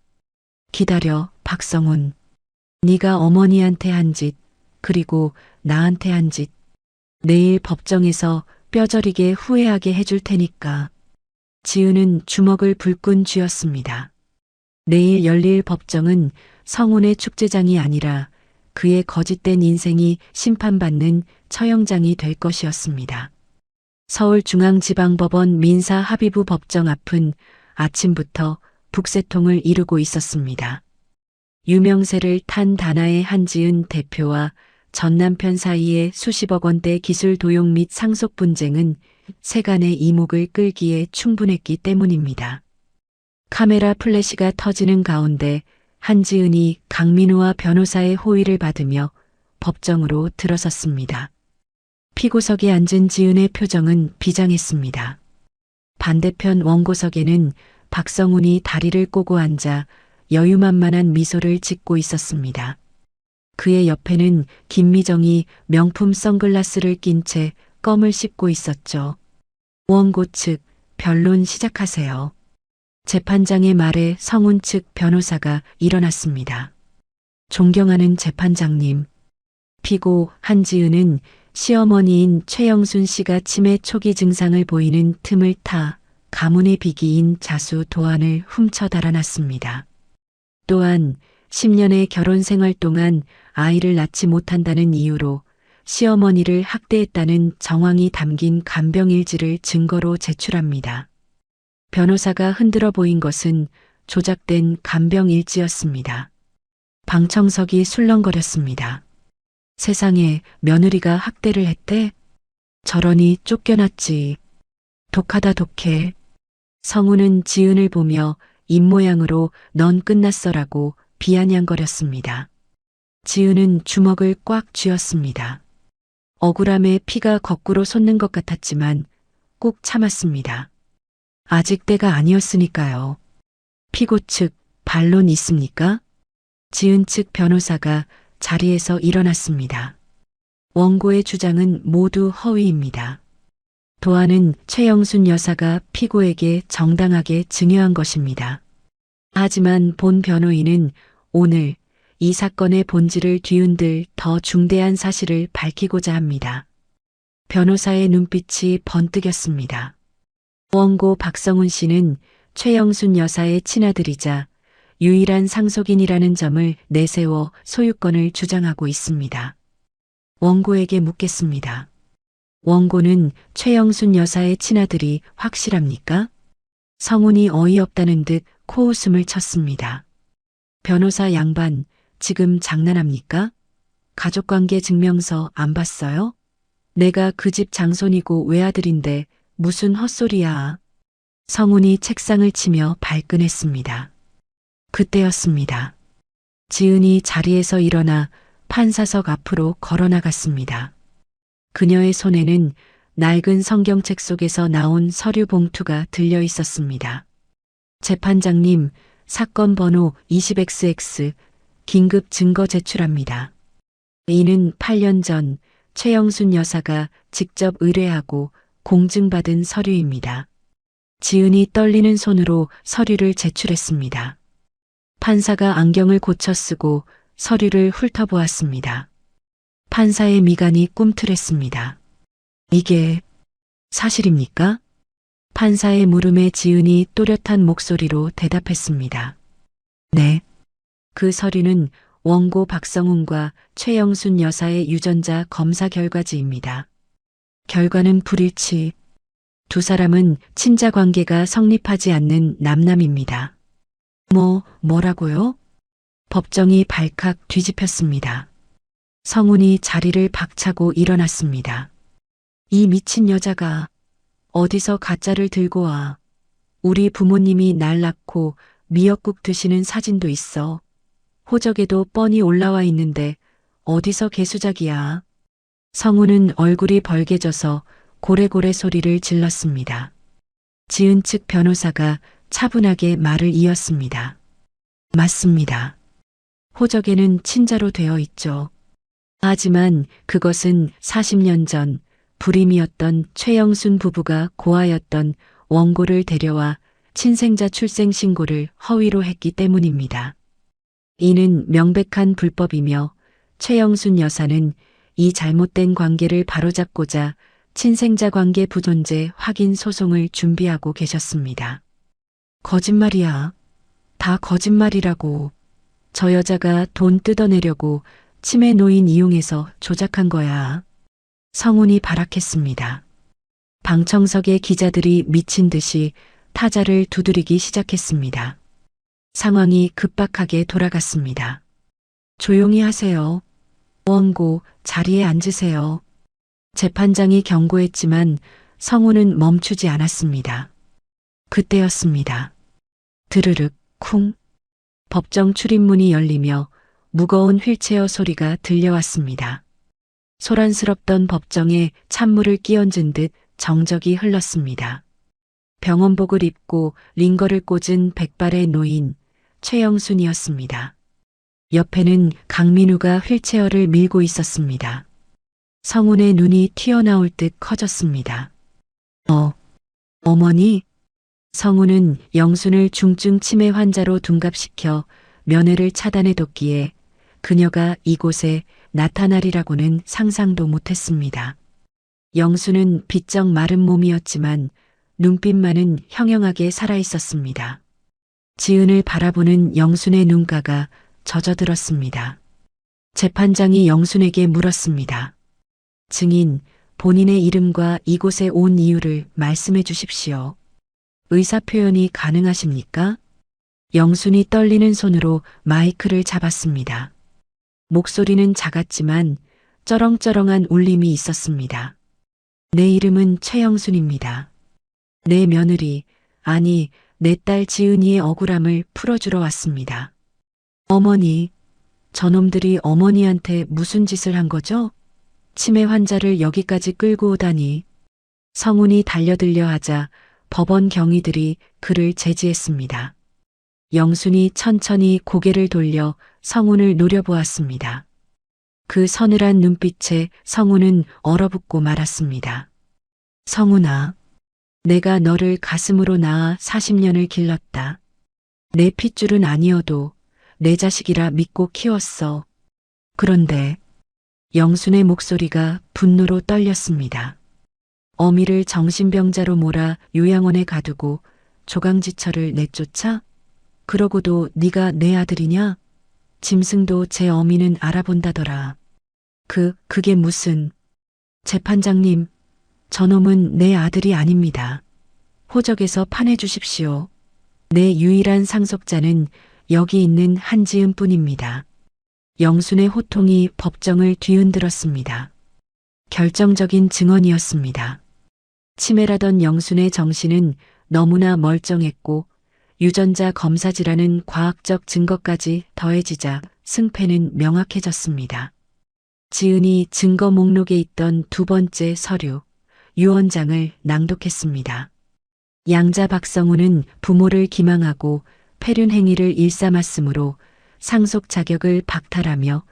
기다려, 박성훈. 네가 어머니한테 한 짓, 그리고 나한테 한 짓, 내일 법정에서 뼈저리게 후회하게 해줄 테니까. 지은은 주먹을 불끈 쥐었습니다. 내일 열릴 법정은 성훈의 축제장이 아니라 그의 거짓된 인생이 심판받는 처형장이 될 것이었습니다. 서울중앙지방법원 민사합의부 법정 앞은 아침부터 북새통을 이루고 있었습니다. 유명세를 탄 다나의 한지은 대표와 전 남편 사이의 수십억 원대 기술 도용 및 상속 분쟁은 세간의 이목을 끌기에 충분했기 때문입니다. 카메라 플래시가 터지는 가운데 한지은이 강민우와 변호사의 호의를 받으며 법정으로 들어섰습니다. 피고석에 앉은 지은의 표정은 비장했습니다. 반대편 원고석에는 박성훈이 다리를 꼬고 앉아 여유만만한 미소를 짓고 있었습니다. 그의 옆에는 김미정이 명품 선글라스를 낀 채 껌을 씹고 있었죠. 원고 측 변론 시작하세요. 재판장의 말에 성훈 측 변호사가 일어났습니다. 존경하는 재판장님. 피고 한지은은 시어머니인 최영순 씨가 치매 초기 증상을 보이는 틈을 타 가문의 비기인 자수 도안을 훔쳐 달아났습니다. 또한 10년의 결혼 생활 동안 아이를 낳지 못한다는 이유로 시어머니를 학대했다는 정황이 담긴 간병일지를 증거로 제출합니다. 변호사가 흔들어 보인 것은 조작된 간병일지였습니다. 방청석이 술렁거렸습니다. 세상에 며느리가 학대를 했대? 저러니 쫓겨났지. 독하다 독해. 성우는 지은을 보며 입모양으로 넌 끝났어라고 비아냥거렸습니다. 지은은 주먹을 꽉 쥐었습니다. 억울함에 피가 거꾸로 솟는 것 같았지만 꼭 참았습니다. 아직 때가 아니었으니까요. 피고 측 반론 있습니까? 지은 측 변호사가 자리에서 일어났습니다. 원고의 주장은 모두 허위입니다. 도안은 최영순 여사가 피고에게 정당하게 증여한 것입니다. 하지만 본 변호인은 오늘 이 사건의 본질을 뒤흔들 더 중대한 사실을 밝히고자 합니다. 변호사의 눈빛이 번뜩였습니다. 원고 박성훈 씨는 최영순 여사의 친아들이자 유일한 상속인이라는 점을 내세워 소유권을 주장하고 있습니다. 원고에게 묻겠습니다. 원고는 최영순 여사의 친아들이 확실합니까? 성훈이 어이없다는 듯 코웃음을 쳤습니다. 변호사 양반, 지금 장난합니까? 가족관계 증명서 안 봤어요? 내가 그 집 장손이고 외아들인데 무슨 헛소리야. 성훈이 책상을 치며 발끈했습니다. 그때였습니다. 지은이 자리에서 일어나 판사석 앞으로 걸어나갔습니다. 그녀의 손에는 낡은 성경책 속에서 나온 서류 봉투가 들려 있었습니다. 재판장님, 사건 번호 20XX 긴급 증거 제출합니다. 이는 8년 전 최영순 여사가 직접 의뢰하고 공증받은 서류입니다. 지은이 떨리는 손으로 서류를 제출했습니다. 판사가 안경을 고쳐 쓰고 서류를 훑어보았습니다. 판사의 미간이 꿈틀했습니다. 이게 사실입니까? 판사의 물음에 지은이 또렷한 목소리로 대답했습니다. 네. 그 서류는 원고 박성훈과 최영순 여사의 유전자 검사 결과지입니다. 결과는 불일치. 두 사람은 친자 관계가 성립하지 않는 남남입니다. 뭐라고요? 법정이 발칵 뒤집혔습니다. 성훈이 자리를 박차고 일어났습니다. 이 미친 여자가 어디서 가짜를 들고 와. 우리 부모님이 날 낳고 미역국 드시는 사진도 있어. 호적에도 뻔히 올라와 있는데 어디서 개수작이야. 성훈은 얼굴이 벌개져서 고래고래 소리를 질렀습니다. 지은 측 변호사가 차분하게 말을 이었습니다. 맞습니다. 호적에는 친자로 되어 있죠. 하지만 그것은 40년 전 불임이었던 최영순 부부가 고아였던 원고를 데려와 친생자 출생 신고를 허위로 했기 때문입니다. 이는 명백한 불법이며 최영순 여사는 이 잘못된 관계를 바로잡고자 친생자 관계 부존재 확인 소송을 준비하고 계셨습니다. 거짓말이야. 다 거짓말이라고. 저 여자가 돈 뜯어내려고 치매 노인 이용해서 조작한 거야. 성훈이 발악했습니다. 방청석의 기자들이 미친 듯이 타자를 두드리기 시작했습니다. 상황이 급박하게 돌아갔습니다. 조용히 하세요. 원고, 자리에 앉으세요. 재판장이 경고했지만 성훈은 멈추지 않았습니다. 그때였습니다. 드르륵 쿵. 법정 출입문이 열리며 무거운 휠체어 소리가 들려왔습니다. 소란스럽던 법정에 찬물을 끼얹은 듯 정적이 흘렀습니다. 병원복을 입고 링거를 꽂은 백발의 노인 최영순이었습니다. 옆에는 강민우가 휠체어를 밀고 있었습니다. 성훈의 눈이 튀어나올 듯 커졌습니다. 어머니? 성훈은 영순을 중증 치매 환자로 둔갑시켜 면회를 차단해뒀기에 그녀가 이곳에 나타나리라고는 상상도 못했습니다. 영순은 비쩍 마른 몸이었지만 눈빛만은 형형하게 살아있었습니다. 지은을 바라보는 영순의 눈가가 젖어들었습니다. 재판장이 영순에게 물었습니다. 증인, 본인의 이름과 이곳에 온 이유를 말씀해 주십시오. 의사 표현이 가능하십니까? 영순이 떨리는 손으로 마이크를 잡았습니다. 목소리는 작았지만 쩌렁쩌렁한 울림이 있었습니다. 내 이름은 최영순입니다. 내 며느리, 아니, 내 딸 지은이의 억울함을 풀어주러 왔습니다. 어머니, 저놈들이 어머니한테 무슨 짓을 한 거죠? 치매 환자를 여기까지 끌고 오다니. 성운이 달려들려 하자 법원 경위들이 그를 제지했습니다. 영순이 천천히 고개를 돌려 성운을 노려보았습니다. 그 서늘한 눈빛에 성운은 얼어붙고 말았습니다. 성운아, 내가 너를 가슴으로 낳아 40년을 길렀다. 내 핏줄은 아니어도 내 자식이라 믿고 키웠어. 그런데 영순의 목소리가 분노로 떨렸습니다. 어미를 정신병자로 몰아 요양원에 가두고 조강지처를 내쫓아? 그러고도 네가 내 아들이냐? 짐승도 제 어미는 알아본다더라. 그게 무슨... 재판장님, 저놈은 내 아들이 아닙니다. 호적에서 판해 주십시오. 내 유일한 상속자는 여기 있는 한지은 뿐입니다. 영순의 호통이 법정을 뒤흔들었습니다. 결정적인 증언이었습니다. 치매라던 영순의 정신은 너무나 멀쩡했고 유전자 검사지라는 과학적 증거까지 더해지자 승패는 명확해졌습니다. 지은이 증거 목록에 있던 두 번째 서류, 유언장을 낭독했습니다. 양자 박성우는 부모를 기망하고 폐륜 행위를 일삼았으므로 상속 자격을 박탈하며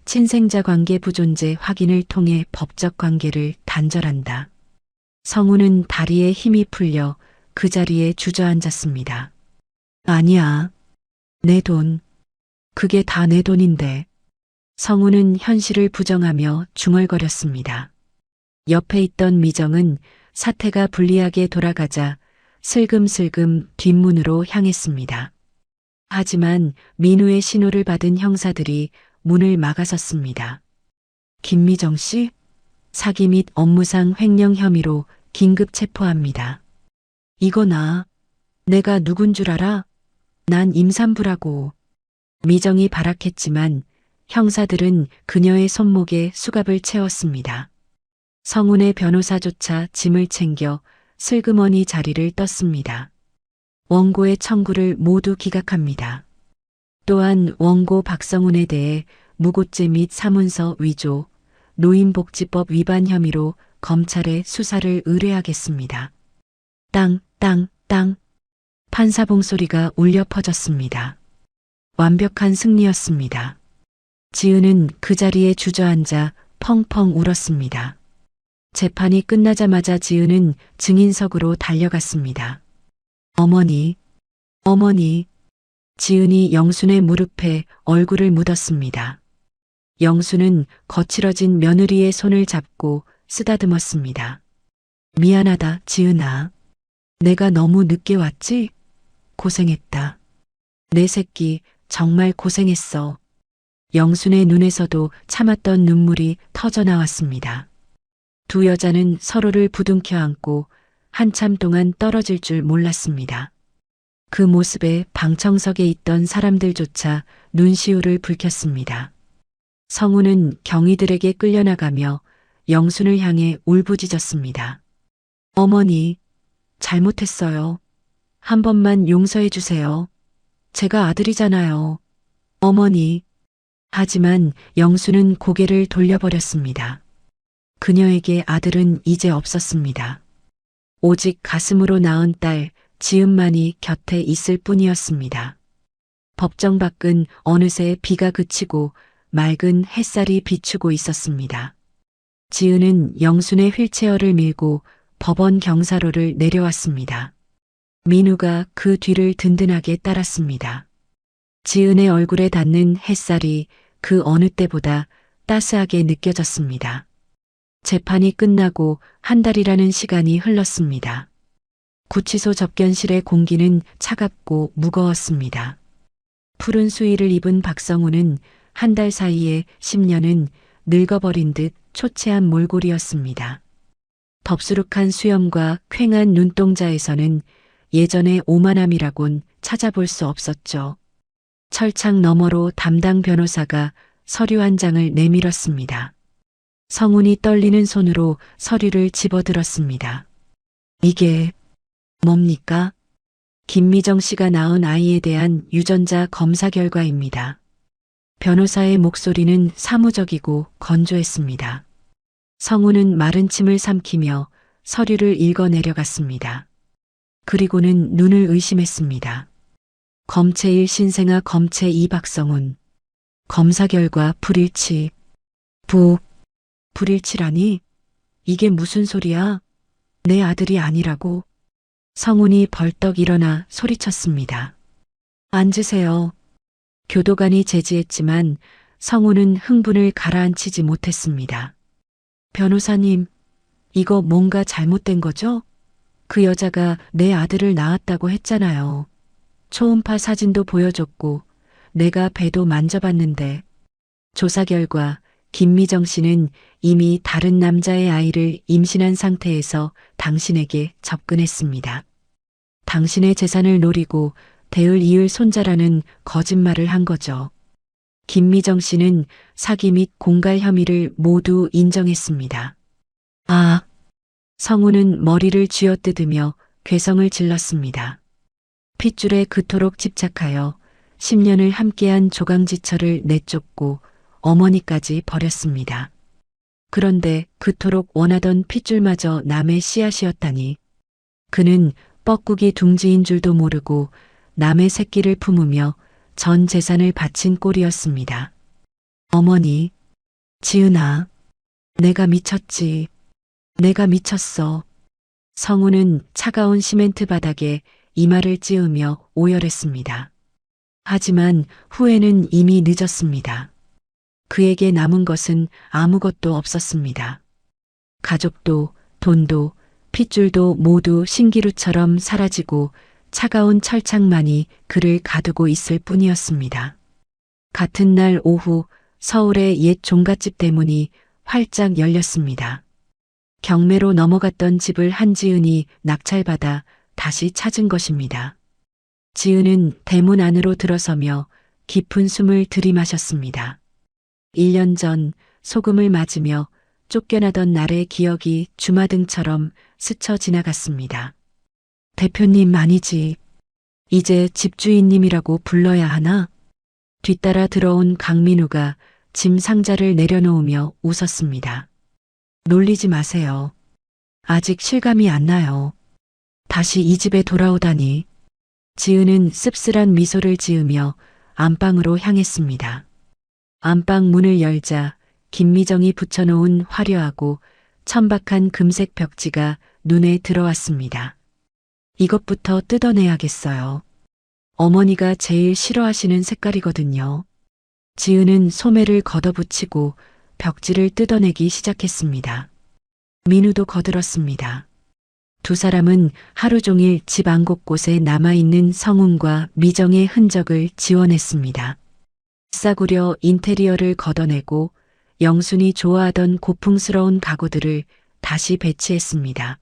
친생자 관계 부존재 확인을 통해 법적 관계를 단절한다. 성우는 다리에 힘이 풀려 그 자리에 주저앉았습니다. 아니야. 내 돈. 그게 다 내 돈인데. 성우는 현실을 부정하며 중얼거렸습니다. 옆에 있던 미정은 사태가 불리하게 돌아가자 슬금슬금 뒷문으로 향했습니다. 하지만 민우의 신호를 받은 형사들이 문을 막아섰습니다. 김미정 씨? 사기 및 업무상 횡령 혐의로 긴급 체포합니다. 이거나 내가 누군 줄 알아? 난 임산부라고. 미정이 발악했지만 형사들은 그녀의 손목에 수갑을 채웠습니다. 성운의 변호사조차 짐을 챙겨 슬그머니 자리를 떴습니다. 원고의 청구를 모두 기각합니다. 또한 원고 박성운에 대해 무고죄 및 사문서 위조, 노인복지법 위반 혐의로 검찰에 수사를 의뢰하겠습니다. 땅, 땅, 땅. 판사 봉소리가 울려 퍼졌습니다. 완벽한 승리였습니다. 지은은 그 자리에 주저앉아 펑펑 울었습니다. 재판이 끝나자마자 지은은 증인석으로 달려갔습니다. 어머니, 어머니. 지은이 영순의 무릎에 얼굴을 묻었습니다. 영순은 거칠어진 며느리의 손을 잡고 쓰다듬었습니다. 미안하다, 지은아. 내가 너무 늦게 왔지? 고생했다. 내 새끼 정말 고생했어. 영순의 눈에서도 참았던 눈물이 터져 나왔습니다. 두 여자는 서로를 부둥켜 안고 한참 동안 떨어질 줄 몰랐습니다. 그 모습에 방청석에 있던 사람들조차 눈시울을 붉혔습니다. 성우는 경위들에게 끌려나가며 영순을 향해 울부짖었습니다. 어머니, 잘못했어요. 한 번만 용서해 주세요. 제가 아들이잖아요. 어머니. 하지만 영순은 고개를 돌려버렸습니다. 그녀에게 아들은 이제 없었습니다. 오직 가슴으로 낳은 딸 지은만이 곁에 있을 뿐이었습니다. 법정 밖은 어느새 비가 그치고 맑은 햇살이 비추고 있었습니다. 지은은 영순의 휠체어를 밀고 법원 경사로를 내려왔습니다. 민우가 그 뒤를 든든하게 따랐습니다. 지은의 얼굴에 닿는 햇살이 그 어느 때보다 따스하게 느껴졌습니다. 재판이 끝나고 한 달이라는 시간이 흘렀습니다. 구치소 접견실의 공기는 차갑고 무거웠습니다. 푸른 수의를 입은 박성우는 한 달 사이에 10년은 늙어버린 듯 초췌한 몰골이었습니다. 덥수룩한 수염과 퀭한 눈동자에서는 예전의 오만함이라곤 찾아볼 수 없었죠. 철창 너머로 담당 변호사가 서류 한 장을 내밀었습니다. 성훈이 떨리는 손으로 서류를 집어들었습니다. 이게 뭡니까? 김미정 씨가 낳은 아이에 대한 유전자 검사 결과입니다. 변호사의 목소리는 사무적이고 건조했습니다. 성훈은 마른 침을 삼키며 서류를 읽어 내려갔습니다. 그리고는 눈을 의심했습니다. 검체 1 신생아 검체 2 박성훈. 검사 결과 불일치. 불일치라니? 이게 무슨 소리야? 내 아들이 아니라고. 성훈이 벌떡 일어나 소리쳤습니다. 앉으세요. 교도관이 제지했지만 성훈은 흥분을 가라앉히지 못했습니다. 변호사님, 이거 뭔가 잘못된 거죠? 그 여자가 내 아들을 낳았다고 했잖아요. 초음파 사진도 보여줬고 내가 배도 만져봤는데 조사 결과 김미정 씨는 이미 다른 남자의 아이를 임신한 상태에서 당신에게 접근했습니다. 당신의 재산을 노리고 대을 이을 손자라는 거짓말을 한 거죠. 김미정 씨는 사기 및 공갈 혐의를 모두 인정했습니다. 아, 성훈은 머리를 쥐어뜯으며 괴성을 질렀습니다. 핏줄에 그토록 집착하여 10년을 함께한 조강지처를 내쫓고 어머니까지 버렸습니다. 그런데 그토록 원하던 핏줄마저 남의 씨앗이었다니. 그는 뻐꾸기 둥지인 줄도 모르고 남의 새끼를 품으며 전 재산을 바친 꼴이었습니다. 어머니, 지은아, 내가 미쳤지. 내가 미쳤어. 성훈은 차가운 시멘트 바닥에 이마를 찌으며 오열했습니다. 하지만 후회는 이미 늦었습니다. 그에게 남은 것은 아무것도 없었습니다. 가족도, 돈도, 핏줄도 모두 신기루처럼 사라지고 차가운 철창만이 그를 가두고 있을 뿐이었습니다. 같은 날 오후 서울의 옛 종갓집 대문이 활짝 열렸습니다. 경매로 넘어갔던 집을 한지은이 낙찰받아 다시 찾은 것입니다. 지은은 대문 안으로 들어서며 깊은 숨을 들이마셨습니다. 1년 전 소금을 맞으며 쫓겨나던 날의 기억이 주마등처럼 스쳐 지나갔습니다. 대표님 아니지. 이제 집주인님이라고 불러야 하나? 뒤따라 들어온 강민우가 짐 상자를 내려놓으며 웃었습니다. 놀리지 마세요. 아직 실감이 안 나요. 다시 이 집에 돌아오다니. 지은은 씁쓸한 미소를 지으며 안방으로 향했습니다. 안방 문을 열자 김미정이 붙여놓은 화려하고 천박한 금색 벽지가 눈에 들어왔습니다. 이것부터 뜯어내야겠어요. 어머니가 제일 싫어하시는 색깔이거든요. 지은은 소매를 걷어붙이고 벽지를 뜯어내기 시작했습니다. 민우도 거들었습니다. 두 사람은 하루 종일 집 안 곳곳에 남아있는 성훈과 미정의 흔적을 지워냈습니다. 싸구려 인테리어를 걷어내고 영순이 좋아하던 고풍스러운 가구들을 다시 배치했습니다.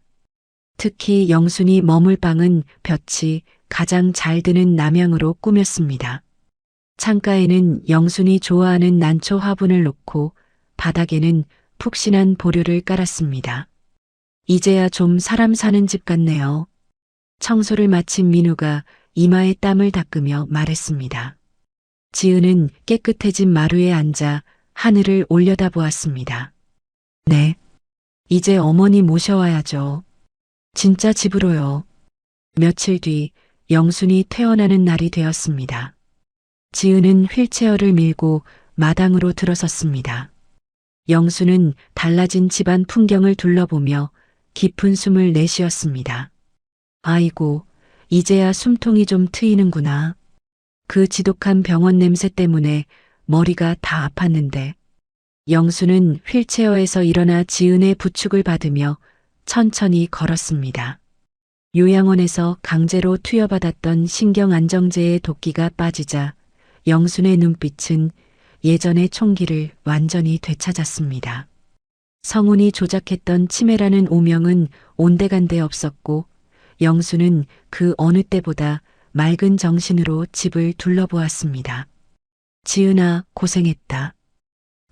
특히 영순이 머물 방은 볕이 가장 잘 드는 남향으로 꾸몄습니다. 창가에는 영순이 좋아하는 난초 화분을 놓고 바닥에는 푹신한 보류를 깔았습니다. 이제야 좀 사람 사는 집 같네요. 청소를 마친 민우가 이마에 땀을 닦으며 말했습니다. 지은은 깨끗해진 마루에 앉아 하늘을 올려다보았습니다. 네. 이제 어머니 모셔와야죠. 진짜 집으로요. 며칠 뒤 영순이 퇴원하는 날이 되었습니다. 지은은 휠체어를 밀고 마당으로 들어섰습니다. 영순은 달라진 집안 풍경을 둘러보며 깊은 숨을 내쉬었습니다. 아이고, 이제야 숨통이 좀 트이는구나. 그 지독한 병원 냄새 때문에 머리가 다 아팠는데. 영수는 휠체어에서 일어나 지은의 부축을 받으며 천천히 걸었습니다. 요양원에서 강제로 투여받았던 신경안정제의 도끼가 빠지자 영순의 눈빛은 예전의 총기를 완전히 되찾았습니다. 성훈이 조작했던 치매라는 오명은 온데간데 없었고 영수는 그 어느 때보다 맑은 정신으로 집을 둘러보았습니다. 지은아, 고생했다.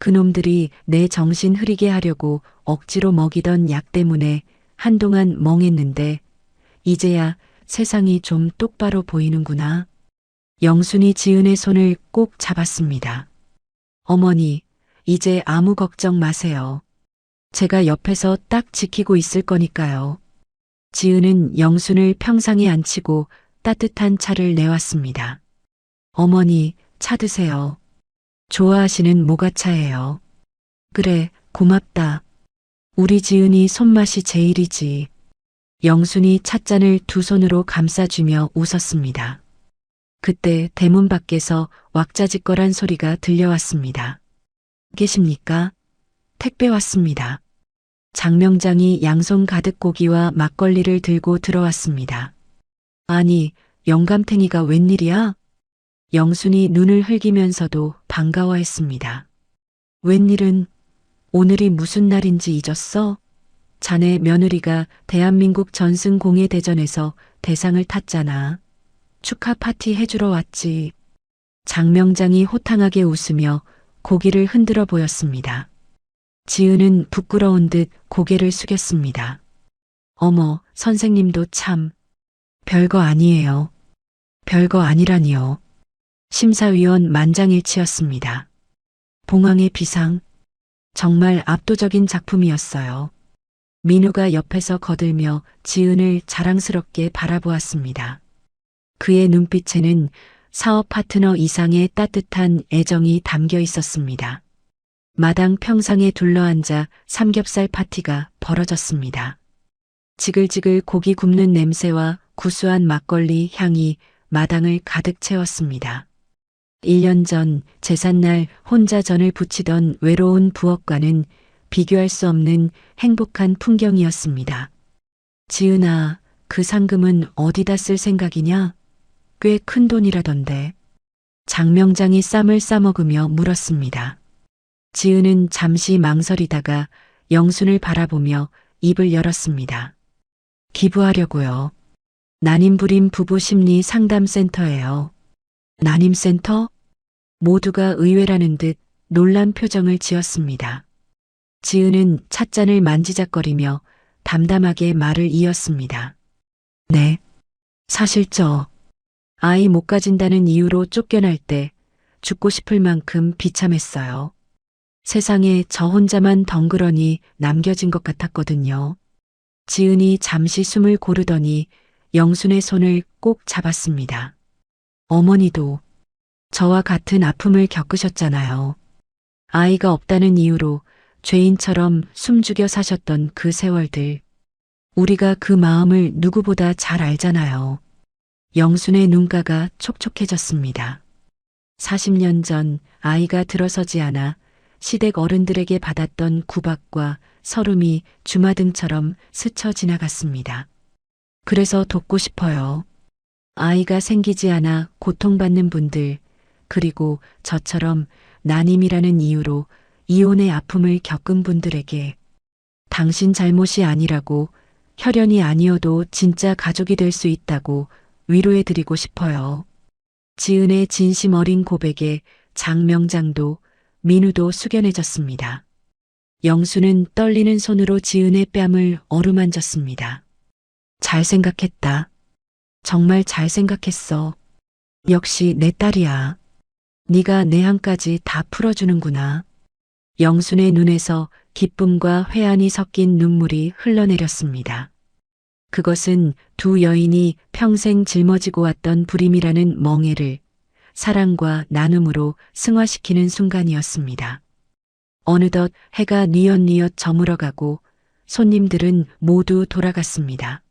그놈들이 내 정신 흐리게 하려고 억지로 먹이던 약 때문에 한동안 멍했는데 이제야 세상이 좀 똑바로 보이는구나. 영순이 지은의 손을 꼭 잡았습니다. 어머니, 이제 아무 걱정 마세요. 제가 옆에서 딱 지키고 있을 거니까요. 지은은 영순을 평상에 앉히고 따뜻한 차를 내왔습니다. 어머니, 차 드세요. 좋아하시는 모가차예요. 그래, 고맙다. 우리 지은이 손맛이 제일이지. 영순이 찻잔을 두 손으로 감싸주며 웃었습니다. 그때 대문 밖에서 왁자지껄한 소리가 들려왔습니다. 계십니까? 택배 왔습니다. 장명장이 양손 가득 고기와 막걸리를 들고 들어왔습니다. 아니, 영감탱이가 웬일이야? 영순이 눈을 흘기면서도 반가워했습니다. 웬일은 오늘이 무슨 날인지 잊었어? 자네 며느리가 대한민국 전승 공예대전에서 대상을 탔잖아. 축하 파티 해주러 왔지. 장명장이 호탕하게 웃으며 고개를 흔들어 보였습니다. 지은은 부끄러운 듯 고개를 숙였습니다. 어머, 선생님도 참. 별거 아니에요. 별거 아니라니요. 심사위원 만장일치였습니다. 봉황의 비상. 정말 압도적인 작품이었어요. 민우가 옆에서 거들며 지은을 자랑스럽게 바라보았습니다. 그의 눈빛에는 사업 파트너 이상의 따뜻한 애정이 담겨 있었습니다. 마당 평상에 둘러앉아 삼겹살 파티가 벌어졌습니다. 지글지글 고기 굽는 냄새와 구수한 막걸리 향이 마당을 가득 채웠습니다. 1년 전 제삿날 혼자 전을 부치던 외로운 부엌과는 비교할 수 없는 행복한 풍경이었습니다. 지은아, 그 상금은 어디다 쓸 생각이냐? 꽤 큰 돈이라던데. 장명장이 쌈을 싸먹으며 물었습니다. 지은은 잠시 망설이다가 영순을 바라보며 입을 열었습니다. 기부하려고요. 난임부림 부부 심리 상담센터예요. 난임센터? 모두가 의외라는 듯 놀란 표정을 지었습니다. 지은은 찻잔을 만지작거리며 담담하게 말을 이었습니다. 네. 사실 아이 못 가진다는 이유로 쫓겨날 때 죽고 싶을 만큼 비참했어요. 세상에 저 혼자만 덩그러니 남겨진 것 같았거든요. 지은이 잠시 숨을 고르더니 영순의 손을 꼭 잡았습니다. 어머니도 저와 같은 아픔을 겪으셨잖아요. 아이가 없다는 이유로 죄인처럼 숨죽여 사셨던 그 세월들. 우리가 그 마음을 누구보다 잘 알잖아요. 영순의 눈가가 촉촉해졌습니다. 40년 전 아이가 들어서지 않아 시댁 어른들에게 받았던 구박과 서름이 주마등처럼 스쳐 지나갔습니다. 그래서 돕고 싶어요. 아이가 생기지 않아 고통받는 분들, 그리고 저처럼 난임이라는 이유로 이혼의 아픔을 겪은 분들에게 당신 잘못이 아니라고, 혈연이 아니어도 진짜 가족이 될 수 있다고 위로해드리고 싶어요. 지은의 진심 어린 고백에 장명장도 민우도 숙연해졌습니다. 영수는 떨리는 손으로 지은의 뺨을 어루만졌습니다. 잘 생각했다. 정말 잘 생각했어. 역시 내 딸이야. 네가 내 한까지 다 풀어주는구나. 영순의 눈에서 기쁨과 회한이 섞인 눈물이 흘러내렸습니다. 그것은 두 여인이 평생 짊어지고 왔던 불임이라는 멍해를 사랑과 나눔으로 승화시키는 순간이었습니다. 어느덧 해가 뉘엿뉘엿 저물어가고 손님들은 모두 돌아갔습니다.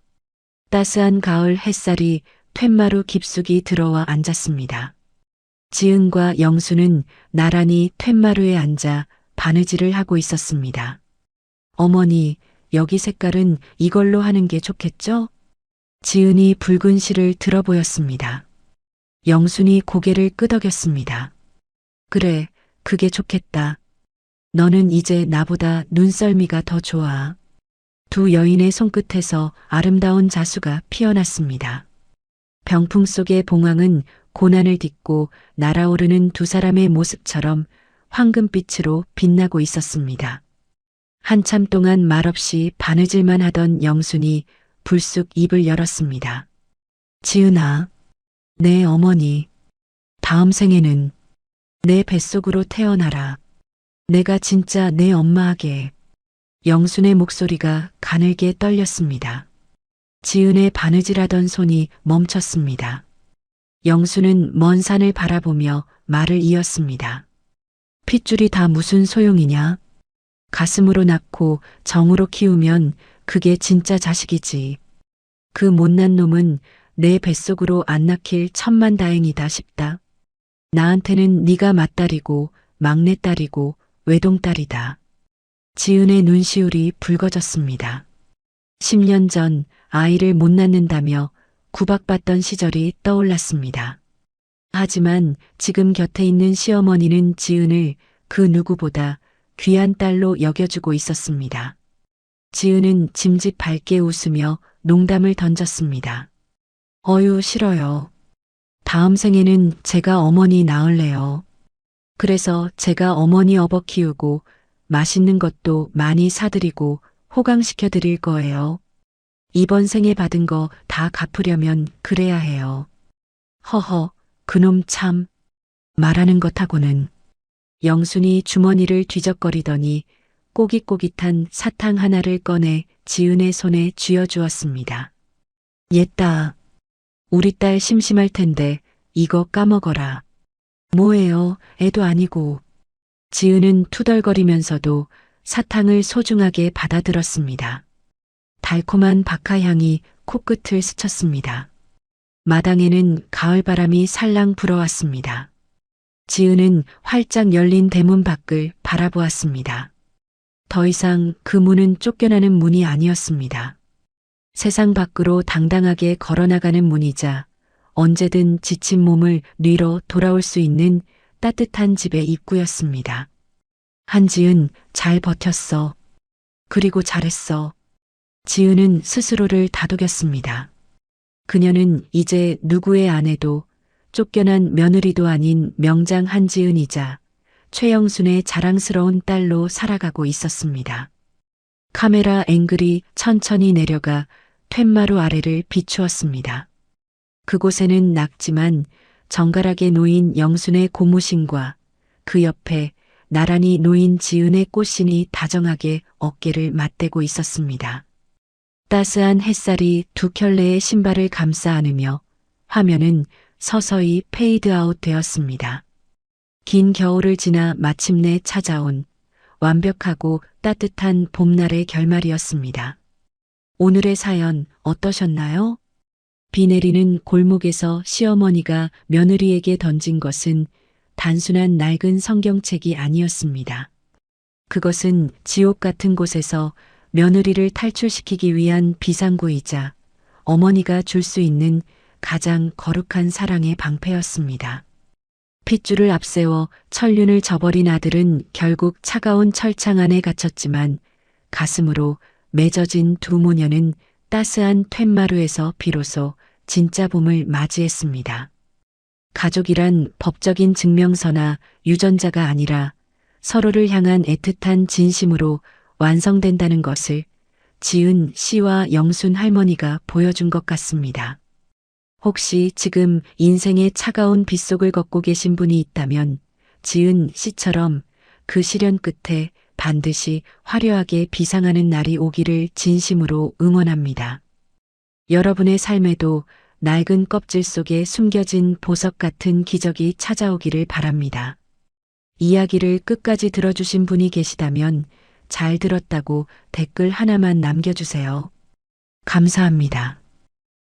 따스한 가을 햇살이 툇마루 깊숙이 들어와 앉았습니다. 지은과 영수는 나란히 툇마루에 앉아 바느질을 하고 있었습니다. 어머니, 여기 색깔은 이걸로 하는 게 좋겠죠? 지은이 붉은 실을 들어 보였습니다. 영순이 고개를 끄덕였습니다. 그래, 그게 좋겠다. 너는 이제 나보다 눈썰미가 더 좋아. 두 여인의 손끝에서 아름다운 자수가 피어났습니다. 병풍 속의 봉황은 고난을 딛고 날아오르는 두 사람의 모습처럼 황금빛으로 빛나고 있었습니다. 한참 동안 말없이 바느질만 하던 영순이 불쑥 입을 열었습니다. 지은아, 내 어머니, 다음 생에는 내 뱃속으로 태어나라. 내가 진짜 내 엄마 하게. 영순의 목소리가 가늘게 떨렸습니다. 지은의 바느질하던 손이 멈췄습니다. 영순은 먼 산을 바라보며 말을 이었습니다. 핏줄이 다 무슨 소용이냐? 가슴으로 낳고 정으로 키우면 그게 진짜 자식이지. 그 못난 놈은 내 뱃속으로 안 낳길 천만다행이다 싶다. 나한테는 네가 맏딸이고 막내딸이고 외동딸이다. 지은의 눈시울이 붉어졌습니다. 10년 전 아이를 못 낳는다며 구박받던 시절이 떠올랐습니다. 하지만 지금 곁에 있는 시어머니는 지은을 그 누구보다 귀한 딸로 여겨주고 있었습니다. 지은은 짐짓 밝게 웃으며 농담을 던졌습니다. 어유 싫어요. 다음 생에는 제가 어머니 낳을래요. 그래서 제가 어머니 업어 키우고 맛있는 것도 많이 사드리고 호강시켜 드릴 거예요. 이번 생에 받은 거 다 갚으려면 그래야 해요. 허허, 그놈 참. 말하는 것하고는. 영순이 주머니를 뒤적거리더니 꼬깃꼬깃한 사탕 하나를 꺼내 지은의 손에 쥐어주었습니다. 옛다. 우리 딸 심심할 텐데 이거 까먹어라. 뭐예요, 애도 아니고. 지은은 투덜거리면서도 사탕을 소중하게 받아들었습니다. 달콤한 박하향이 코끝을 스쳤습니다. 마당에는 가을바람이 살랑 불어왔습니다. 지은은 활짝 열린 대문 밖을 바라보았습니다. 더 이상 그 문은 쫓겨나는 문이 아니었습니다. 세상 밖으로 당당하게 걸어나가는 문이자 언제든 지친 몸을 뉘러 돌아올 수 있는 따뜻한 집의 입구였습니다. 한지은, 잘 버텼어. 그리고 잘했어. 지은은 스스로를 다독였습니다. 그녀는 이제 누구의 아내도 쫓겨난 며느리도 아닌 명장 한지은이자 최영순의 자랑스러운 딸로 살아가고 있었습니다. 카메라 앵글이 천천히 내려가 툇마루 아래를 비추었습니다. 그곳에는 낙지만 정갈하게 놓인 영순의 고무신과 그 옆에 나란히 놓인 지은의 꽃신이 다정하게 어깨를 맞대고 있었습니다. 따스한 햇살이 두 켤레의 신발을 감싸 안으며 화면은 서서히 페이드아웃 되었습니다. 긴 겨울을 지나 마침내 찾아온 완벽하고 따뜻한 봄날의 결말이었습니다. 오늘의 사연 어떠셨나요? 비 내리는 골목에서 시어머니가 며느리에게 던진 것은 단순한 낡은 성경책이 아니었습니다. 그것은 지옥 같은 곳에서 며느리를 탈출시키기 위한 비상구이자 어머니가 줄 수 있는 가장 거룩한 사랑의 방패였습니다. 핏줄을 앞세워 천륜을 저버린 아들은 결국 차가운 철창 안에 갇혔지만 가슴으로 맺어진 두 모녀는 따스한 툇마루에서 비로소 진짜 봄을 맞이했습니다. 가족이란 법적인 증명서나 유전자가 아니라 서로를 향한 애틋한 진심으로 완성된다는 것을 지은 씨와 영순 할머니가 보여준 것 같습니다. 혹시 지금 인생의 차가운 빗속을 걷고 계신 분이 있다면 지은 씨처럼 그 시련 끝에 반드시 화려하게 비상하는 날이 오기를 진심으로 응원합니다. 여러분의 삶에도 낡은 껍질 속에 숨겨진 보석 같은 기적이 찾아오기를 바랍니다. 이야기를 끝까지 들어주신 분이 계시다면 잘 들었다고 댓글 하나만 남겨주세요. 감사합니다.